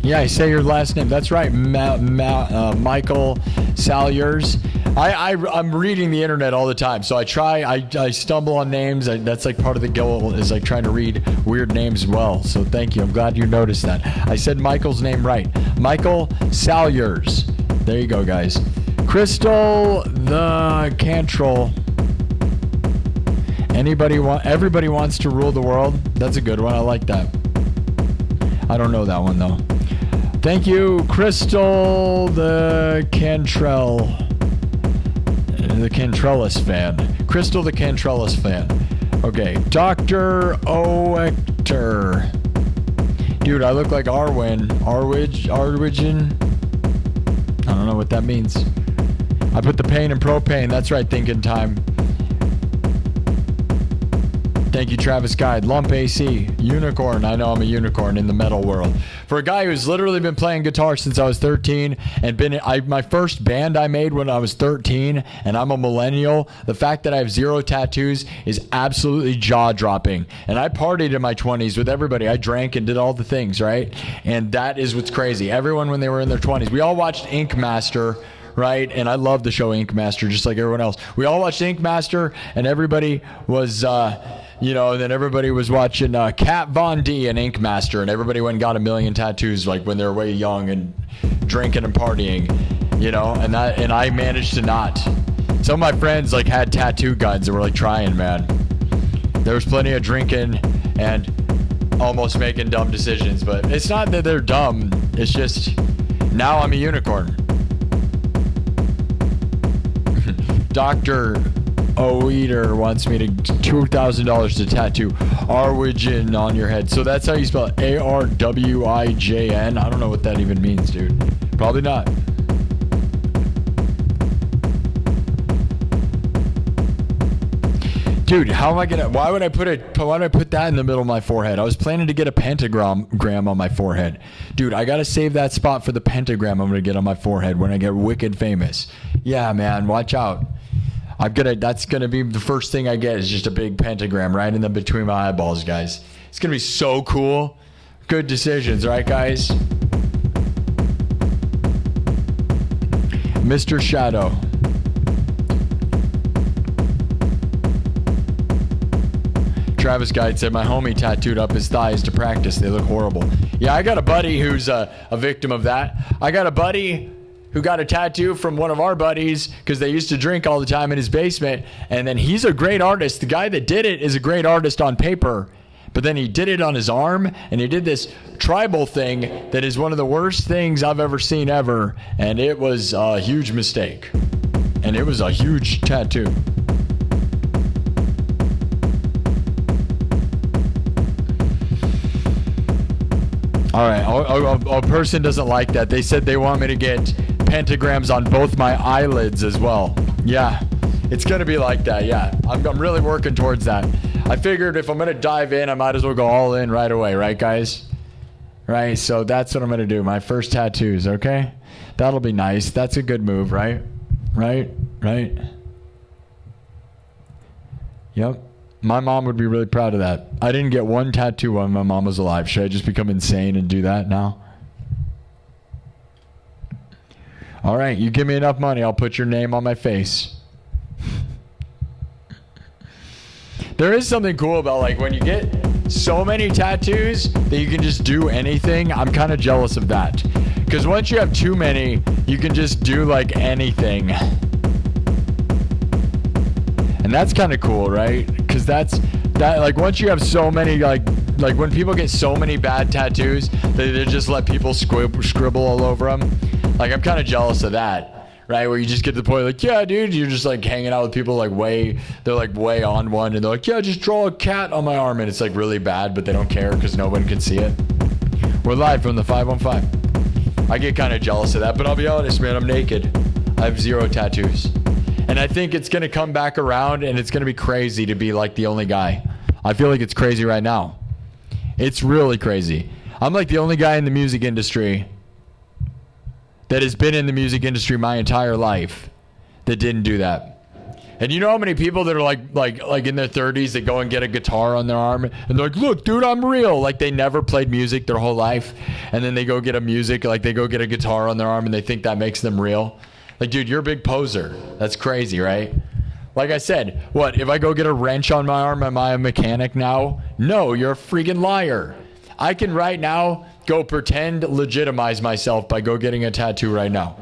Yeah, say your last name. That's right, Michael Salyers. I'm reading the internet all the time, so I stumble on names. That's like part of the goal, is like trying to read weird names well. So thank you. I'm glad you noticed that. I said Michael's name right. Michael Salyers. There you go, guys. Crystal the Cantrell. Everybody wants to rule the world. That's a good one. I like that. I don't know that one though. Thank you, Crystal the Cantrell. The Cantrellus fan. Crystal the Cantrellus fan. Okay. Dr. Oector. Dude, I look like Arwin. Arwigin. I don't know what that means. I put the pain in propane. That's right, thinking time. Thank you, Travis Guide. Lump AC. Unicorn. I know I'm a unicorn in the metal world. For a guy who's literally been playing guitar since I was 13 and my first band I made when I was 13, and I'm a millennial, the fact that I have 0 tattoos is absolutely jaw-dropping. And I partied in my 20s with everybody. I drank and did all the things, right? And that is what's crazy. Everyone when they were in their 20s. We all watched Ink Master, right? And I love the show Ink Master just like everyone else. We all watched Ink Master, and everybody was... then everybody was watching Kat Von D and Ink Master, and everybody went and got 1 million tattoos like when they were way young and drinking and partying, and I managed to not. Some of my friends like had tattoo guns and were like trying, man. There was plenty of drinking and almost making dumb decisions, but it's not that they're dumb. It's just now I'm a unicorn. Dr. Oeter wants me to $2,000 to tattoo Arwigin on your head. So that's how you spell it. Arwijn. I don't know what that even means, dude. Probably not. Dude, how am I gonna? Why would I put that in the middle of my forehead? I was planning to get a pentagram on my forehead. Dude, I gotta save that spot for the pentagram I'm gonna get on my forehead when I get wicked famous. Yeah, man, watch out. That's gonna be the first thing I get is just a big pentagram right in between my eyeballs, guys. It's gonna be so cool. Good decisions, right, guys? Mr. Shadow. Travis Guide said my homie tattooed up his thighs to practice. They look horrible. Yeah, I got a buddy who's a victim of that. I got a buddy who got a tattoo from one of our buddies because they used to drink all the time in his basement. And then he's a great artist. The guy that did it is a great artist on paper. But then he did it on his arm, and he did this tribal thing that is one of the worst things I've ever seen ever. And it was a huge mistake. And it was a huge tattoo. All right, a person doesn't like that. They said they want me to get pentagrams on both my eyelids as well. Yeah, it's going to be like that, yeah. I'm really working towards that. I figured if I'm going to dive in, I might as well go all in right away, right, guys? Right, so that's what I'm going to do. My first tattoos, okay? That'll be nice. That's a good move, right? Right? Yep. My mom would be really proud of that. I didn't get one tattoo when my mom was alive. Should I just become insane and do that now? All right, you give me enough money, I'll put your name on my face. There is something cool about like when you get so many tattoos that you can just do anything. I'm kind of jealous of that. Because once you have too many, you can just do like anything. And that's kind of cool, right? Because that like once you have so many like when people get so many bad tattoos, they just let people scribble all over them. Like I'm kind of jealous of that, right? Where you just get to the point like, yeah, dude, you're just like hanging out with people like they're like way on one, and they're like, yeah, just draw a cat on my arm, and it's like really bad, but they don't care because no one can see it. We're live from the 515. I get kind of jealous of that, but I'll be honest, man, I'm naked. I have 0 tattoos. And I think it's going to come back around, and it's going to be crazy to be like the only guy. I feel like it's crazy right now. It's really crazy. I'm like the only guy in the music industry that has been in the music industry my entire life that didn't do that. And you know how many people that are like in their 30s that go and get a guitar on their arm and they're like, look, dude, I'm real. Like they never played music their whole life. And then they go get a guitar on their arm and they think that makes them real. Like, dude, you're a big poser. That's crazy, right? Like I said, what, if I go get a wrench on my arm, am I a mechanic now? No, you're a freaking liar. I can right now go pretend legitimize myself by go getting a tattoo right now.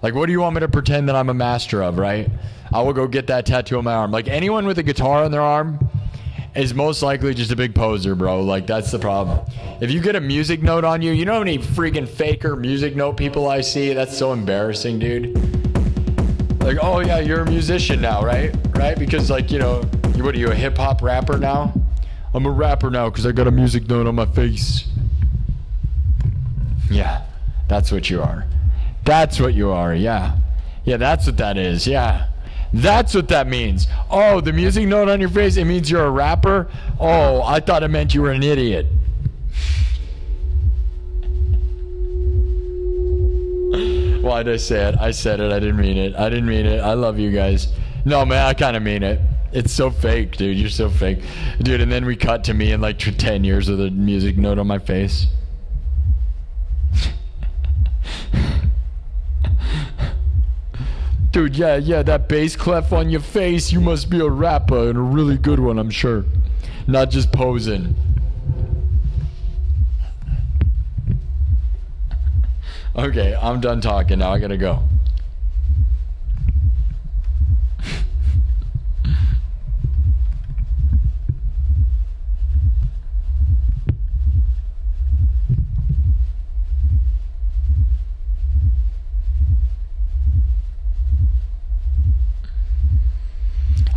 Like, what do you want me to pretend that I'm a master of, right? I will go get that tattoo on my arm. Like, anyone with a guitar on their arm is most likely just a big poser, bro. Like, that's the problem. If you get a music note on you, you know how many freaking faker music note people I see? That's so embarrassing, dude. Like, oh yeah, you're a musician now, right? Right? Because, like, you know, what are you, a hip-hop rapper now? I'm a rapper now because I got a music note on my face. Yeah, that's what you are. That's what you are, yeah. Yeah, that's what that is, yeah. That's what that means. Oh, the music note on your face, it means you're a rapper? Oh, I thought it meant you were an idiot. Why'd I say it? I said it. I didn't mean it. I didn't mean it. I love you guys. No, man, I kind of mean it. It's so fake, dude. You're so fake. Dude, and then we cut to me in like 10 years with a music note on my face. Dude, yeah, that bass clef on your face, you must be a rapper, and a really good one, I'm sure. Not just posing. Okay, I'm done talking now. I gotta go.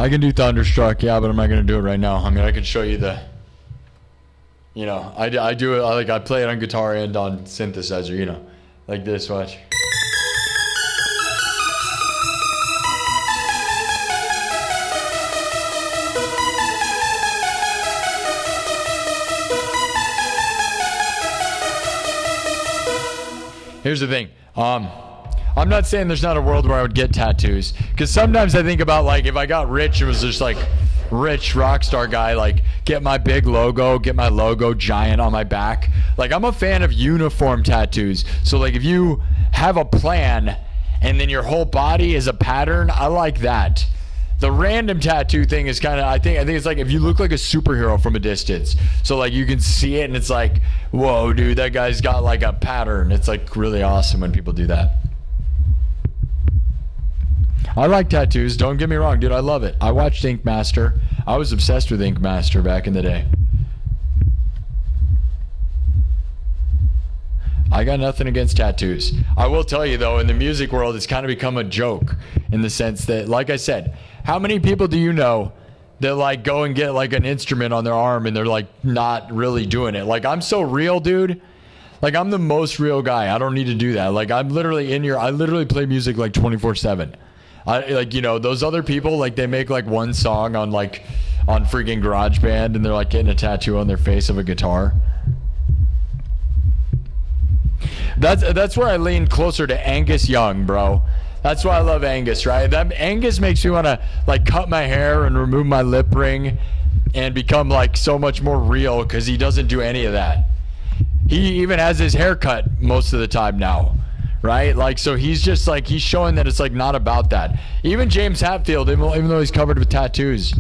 I can do Thunderstruck, yeah, but I'm not gonna do it right now. I mean, I can show you the, you know, I do it, I play it on guitar and on synthesizer, you know, like this, watch. Here's the thing, I'm not saying there's not a world where I would get tattoos, because sometimes I think about, like, if I got rich, it was just like rich rock star guy, like, get my big logo, get my logo giant on my back. Like, I'm a fan of uniform tattoos. So, like, if you have a plan and then your whole body is a pattern, I like that. The random tattoo thing is kind of, I think it's like if you look like a superhero from a distance. So, like, you can see it and it's like, whoa, dude, that guy's got like a pattern. It's like really awesome when people do that. I like tattoos, don't get me wrong, dude, I love it. I watched Ink Master. I was obsessed with Ink Master back in the day. I got nothing against tattoos. I will tell you, though, in the music world, it's kind of become a joke in the sense that, like I said, how many people do you know that, like, go and get, like, an instrument on their arm and they're, like, not really doing it? Like, I'm so real, dude. Like, I'm the most real guy. I don't need to do that. Like, I'm literally in here. I literally play music, like, 24/7. Like, you know, those other people, like, they make, like, one song on, like, on freaking GarageBand and they're, like, getting a tattoo on their face of a guitar. That's where I lean closer to Angus Young, bro. That's why I love Angus, right? Angus makes me want to, like, cut my hair and remove my lip ring and become, like, so much more real because he doesn't do any of that. He even has his hair cut most of the time now. Right? Like, so he's just like, he's showing that it's like not about that. Even James Hetfield, even though he's covered with tattoos,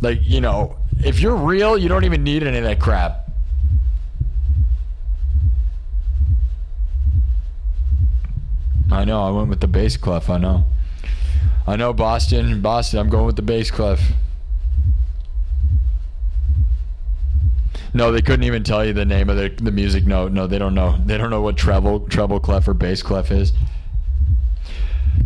like, you know, if you're real, you don't even need any of that crap. I know, I went with the bass clef, I know. I know, Boston, I'm going with the bass clef. No, they couldn't even tell you the name of the music note. No, they don't know. They don't know what treble clef or bass clef is.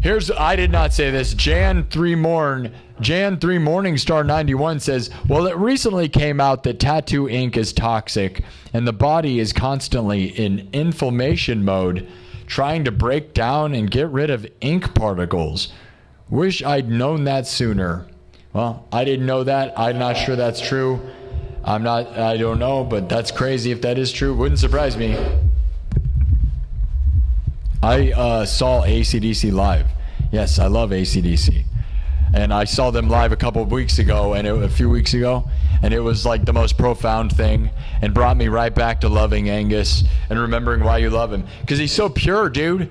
I did not say this. Jan3 Morningstar 91 says, well, it recently came out that tattoo ink is toxic and the body is constantly in inflammation mode, trying to break down and get rid of ink particles. Wish I'd known that sooner. Well, I didn't know that. I'm not sure that's true. I don't know, but that's crazy if that is true. Wouldn't surprise me. I saw AC/DC live. Yes, I love AC/DC. And I saw them live a few weeks ago, and it was like the most profound thing and brought me right back to loving Angus and remembering why you love him. Because he's so pure, dude.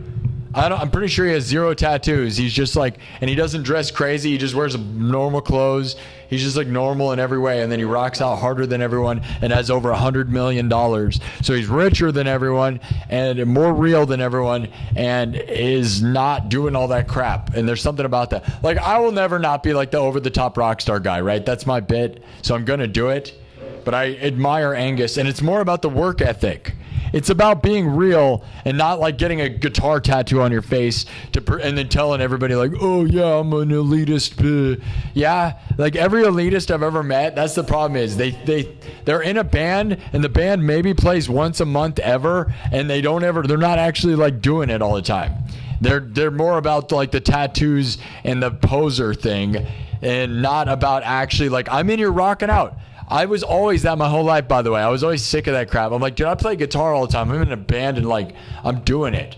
I'm pretty sure he has 0 tattoos. He's just like, and he doesn't dress crazy. He just wears normal clothes. He's just like normal in every way. And then he rocks out harder than everyone and has over $100 million. So he's richer than everyone and more real than everyone and is not doing all that crap. And there's something about that. Like, I will never not be like the over the top rock star guy, right? That's my bit. So I'm going to do it. But I admire Angus, and it's more about the work ethic. It's about being real and not like getting a guitar tattoo on your face and then telling everybody like, oh yeah, I'm an elitist. Yeah, like every elitist I've ever met, that's the problem is they're in a band and the band maybe plays once a month ever, and they're not actually like doing it all the time. They're more about like the tattoos and the poser thing and not about actually like, I'm in here rocking out. I was always that my whole life, by the way. I was always sick of that crap. I'm like, dude, I play guitar all the time. I'm in a band and like, I'm doing it.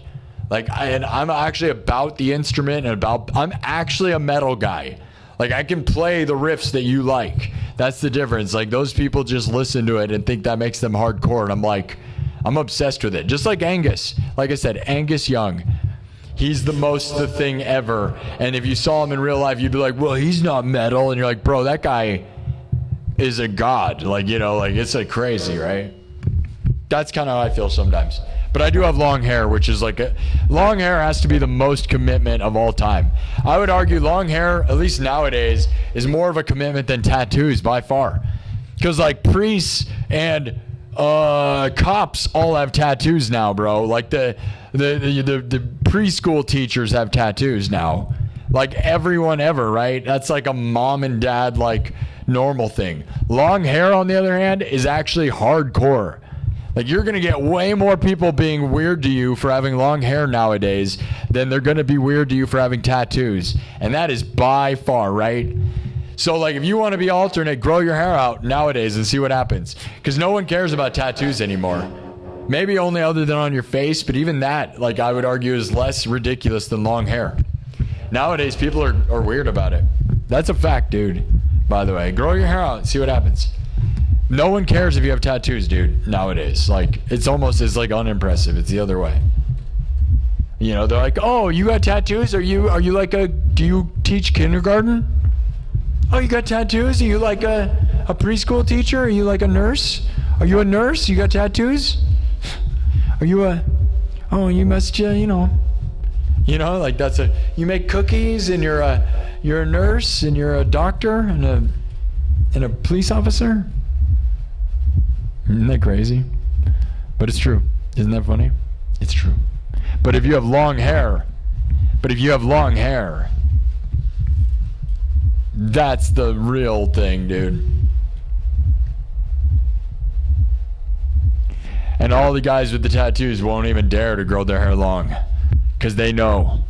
Like, and I'm actually about the instrument and I'm actually a metal guy. Like, I can play the riffs that you like. That's the difference. Like, those people just listen to it and think that makes them hardcore. And I'm like, I'm obsessed with it. Just like Angus. Like I said, Angus Young. He's the thing ever. And if you saw him in real life, you'd be like, well, he's not metal. And you're like, bro, that guy is a god. Like, you know, like it's like crazy, right? That's kind of how I feel sometimes. But I do have long hair, which is like long hair has to be the most commitment of all time. I would argue long hair, at least nowadays, is more of a commitment than tattoos by far. Because like priests and cops all have tattoos now, bro. Like the preschool teachers have tattoos now. Like everyone ever, right? That's like a mom and dad like normal thing. Long hair, on the other hand, is actually hardcore. Like, you're going to get way more people being weird to you for having long hair nowadays than they're going to be weird to you for having tattoos. And that is by far, right? So, like, if you want to be alternate, grow your hair out nowadays and see what happens. Because no one cares about tattoos anymore. Maybe only other than on your face, but even that, like, I would argue is less ridiculous than long hair. Nowadays, people are weird about it. That's a fact, dude. By the way, grow your hair out and see what happens. No one cares if you have tattoos, dude, nowadays. Like, it's almost as like unimpressive. It's the other way. You know, they're like, oh, you got tattoos? Are you like do you teach kindergarten? Oh, you got tattoos? Are you like a preschool teacher? Are you like a nurse? Are you a nurse? You got tattoos? Are you oh, you must, you know, like you make cookies and you're a nurse and you're a doctor and a police officer? Isn't that crazy? But it's true. Isn't that funny? It's true. But if you have long hair, that's the real thing, dude. And all the guys with the tattoos won't even dare to grow their hair long. Because they know.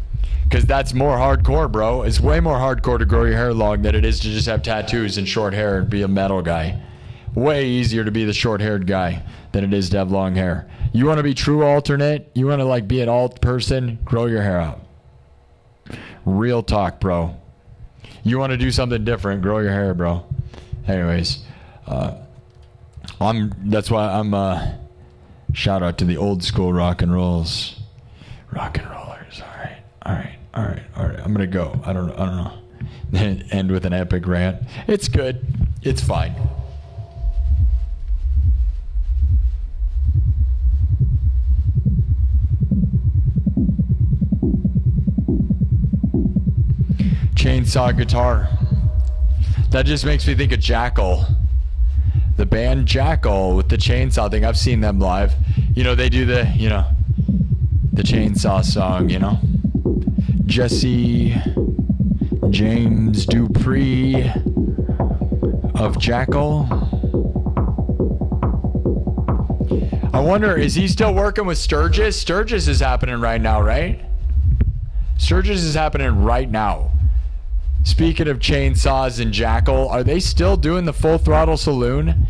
Because that's more hardcore, bro. It's way more hardcore to grow your hair long than it is to just have tattoos and short hair and be a metal guy. Way easier to be the short-haired guy than it is to have long hair. You want to be true alternate? You want to like be an alt person? Grow your hair out. Real talk, bro. You want to do something different? Grow your hair, bro. Anyways, that's why I'm shout out to the old school rock and rollers. Rock and rollers. All right. I'm gonna go. I don't know. End with an epic rant. It's good. It's fine. Chainsaw guitar. That just makes me think of Jackal. The band Jackal with the chainsaw thing. I've seen them live. You know, they do the chainsaw song, you know. Jesse James Dupree of Jackal. I wonder, is he still working with Sturgis? Sturgis is happening right now, right? Sturgis is happening right now. Speaking of chainsaws and Jackal, are they still doing the Full Throttle Saloon?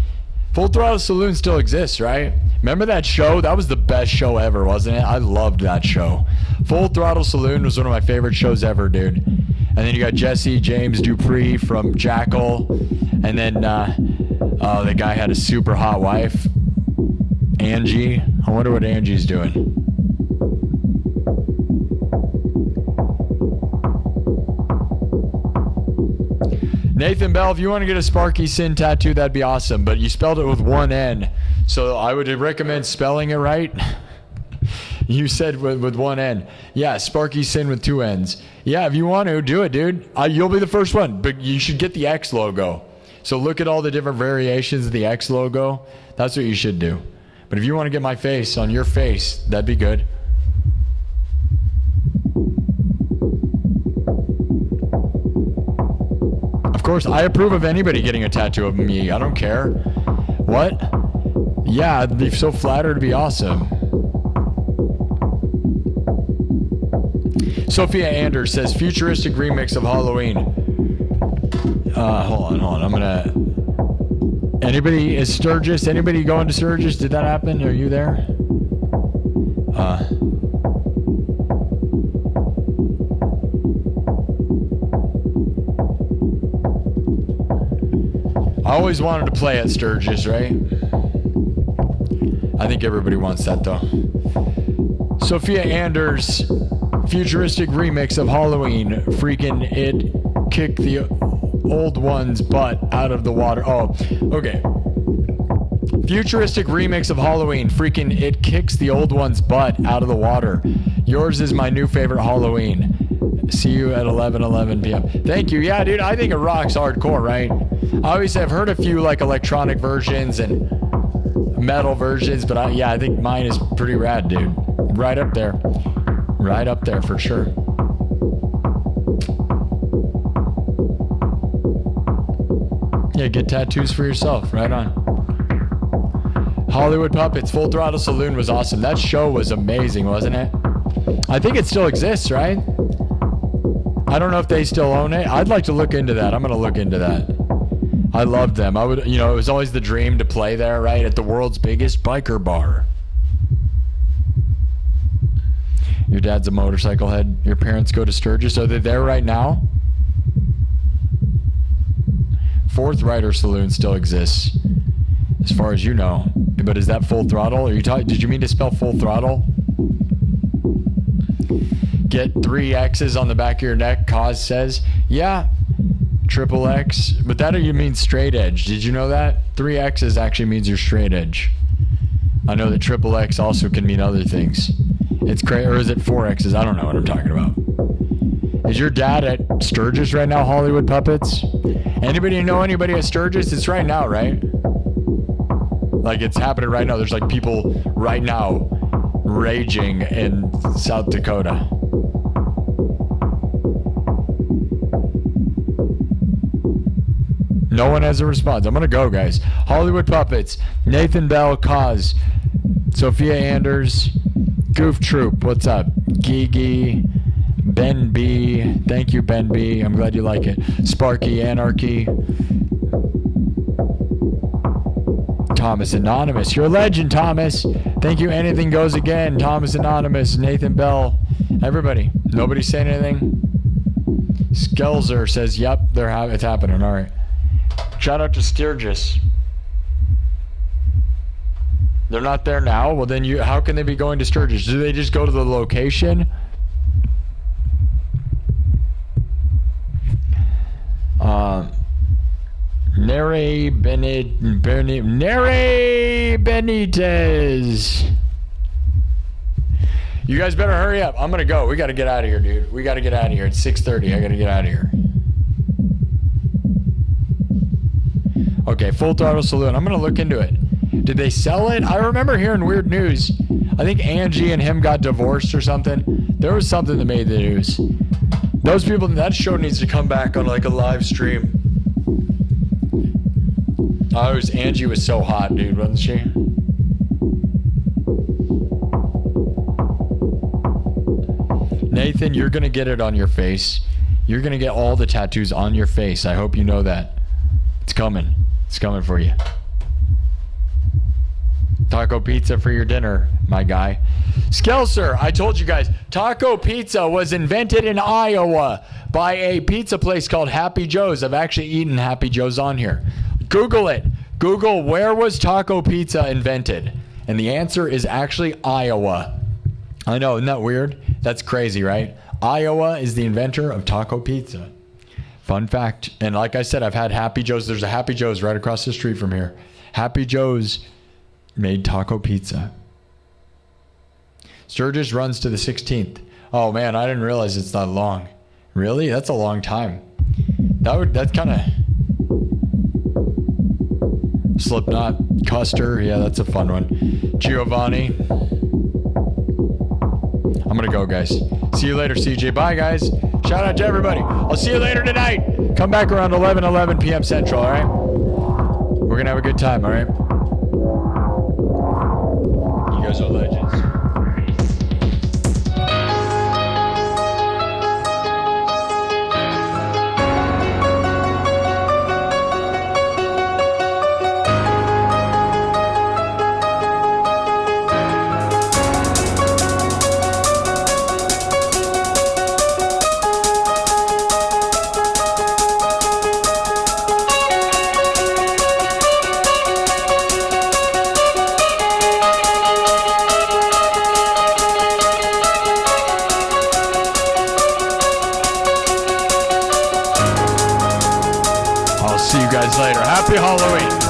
Full Throttle Saloon still exists, right? Remember that show? That was the best show ever, wasn't it? I loved that show. Full Throttle Saloon was one of my favorite shows ever, dude. And then you got Jesse James Dupree from Jackal. And then the guy had a super hot wife, Angie. I wonder what Angie's doing. Nathan Bell, if you want to get a Sparky SINN tattoo, that'd be awesome. But you spelled it with one N. So I would recommend spelling it right. You said with one N. Yeah, Sparky SINN with two N's. Yeah, if you want to, do it, dude. You'll be the first one. But you should get the X logo. So look at all the different variations of the X logo. That's what you should do. But if you want to get my face on your face, that'd be good. Of course, I approve of anybody getting a tattoo of me. I don't care. What? Yeah, I'd be so flattered. It'd be awesome. Sophia Anders says, futuristic remix of Halloween. Hold on. I'm gonna... Anybody is Sturgis? Anybody going to Sturgis? Did that happen? Are you there? I always wanted to play at Sturgis, right? I think everybody wants that, though. Sophia Anders, futuristic remix of Halloween. Freaking it kicked the old one's butt out of the water. Oh, okay. Futuristic remix of Halloween. Freaking it kicks the old one's butt out of the water. Yours is my new favorite Halloween. See you at 11 p.m. Thank you. Yeah, dude, I think it rocks hardcore, right? Obviously, I've heard a few like electronic versions and metal versions, but I think mine is pretty rad, dude. Right up there. Right up there for sure. Yeah, get tattoos for yourself. Right on. Hollywood Puppets, Full Throttle Saloon was awesome. That show was amazing, wasn't it? I think it still exists, right? I don't know if they still own it. I'd like to look into that. I'm going to look into that. I loved them. I would, it was always the dream to play there, right? At the world's biggest biker bar. Your dad's a motorcycle head. Your parents go to Sturgis. Are they there right now? Fourth Rider Saloon still exists, as far as you know. But is that Full Throttle? Are you did you mean to spell Full Throttle? Get 3 X's on the back of your neck, Cause says. Yeah, triple X. But that you mean straight edge. Did you know that? 3 X's actually means you're straight edge. I know that triple X also can mean other things. It's crazy. Or is it 4 X's? I don't know what I'm talking about. Is your dad at Sturgis right now, Hollywood Puppets? Anybody know anybody at Sturgis? It's right now, right? Like it's happening right now. There's like people right now raging in South Dakota. No one has a response. I'm going to go, guys. Hollywood Puppets, Nathan Bell, Cause, Sophia Anders, Goof Troop, what's up? Gigi, Ben B, thank you, Ben B. I'm glad you like it. Sparky Anarchy. Thomas Anonymous. You're a legend, Thomas. Thank you. Anything Goes Again. Thomas Anonymous, Nathan Bell, everybody. Nobody saying anything? Skelzer says, yep, it's happening. All right. Shout out to Sturgis. They're not there now? Well, then how can they be going to Sturgis? Do they just go to the location? Nere Benitez. You guys better hurry up. I'm going to go. We got to get out of here, dude. We got to get out of here. It's 6:30. I got to get out of here. Okay, Full Throttle Saloon. I'm going to look into it. Did they sell it? I remember hearing weird news. I think Angie and him got divorced or something. There was something that made the news. Those people, that show needs to come back on like a live stream. Angie was so hot, dude, wasn't she? Nathan, you're going to get it on your face. You're going to get all the tattoos on your face. I hope you know that. It's coming. It's coming for you. Taco pizza for your dinner, my guy. Skelser, I told you guys, taco pizza was invented in Iowa by a pizza place called Happy Joe's. I've actually eaten Happy Joe's on here. Google it. Google, where was taco pizza invented? And the answer is actually Iowa. I know, isn't that weird? That's crazy, right? Iowa is the inventor of taco pizza. Fun fact. And like I said, I've had Happy Joe's. There's a Happy Joe's right across the street from here. Happy Joe's made taco pizza. Sturgis runs to the 16th. Oh man, I didn't realize it's that long. Really? That's a long time. That's kind of Slipknot, Custer. Yeah, that's a fun one. Giovanni. I'm gonna go, guys. See you later, CJ. Bye, guys. Shout out to everybody. I'll see you later tonight. Come back around 11 p.m. Central, all right? We're gonna have a good time, all right? You guys are legends. See you guys later. Happy Halloween.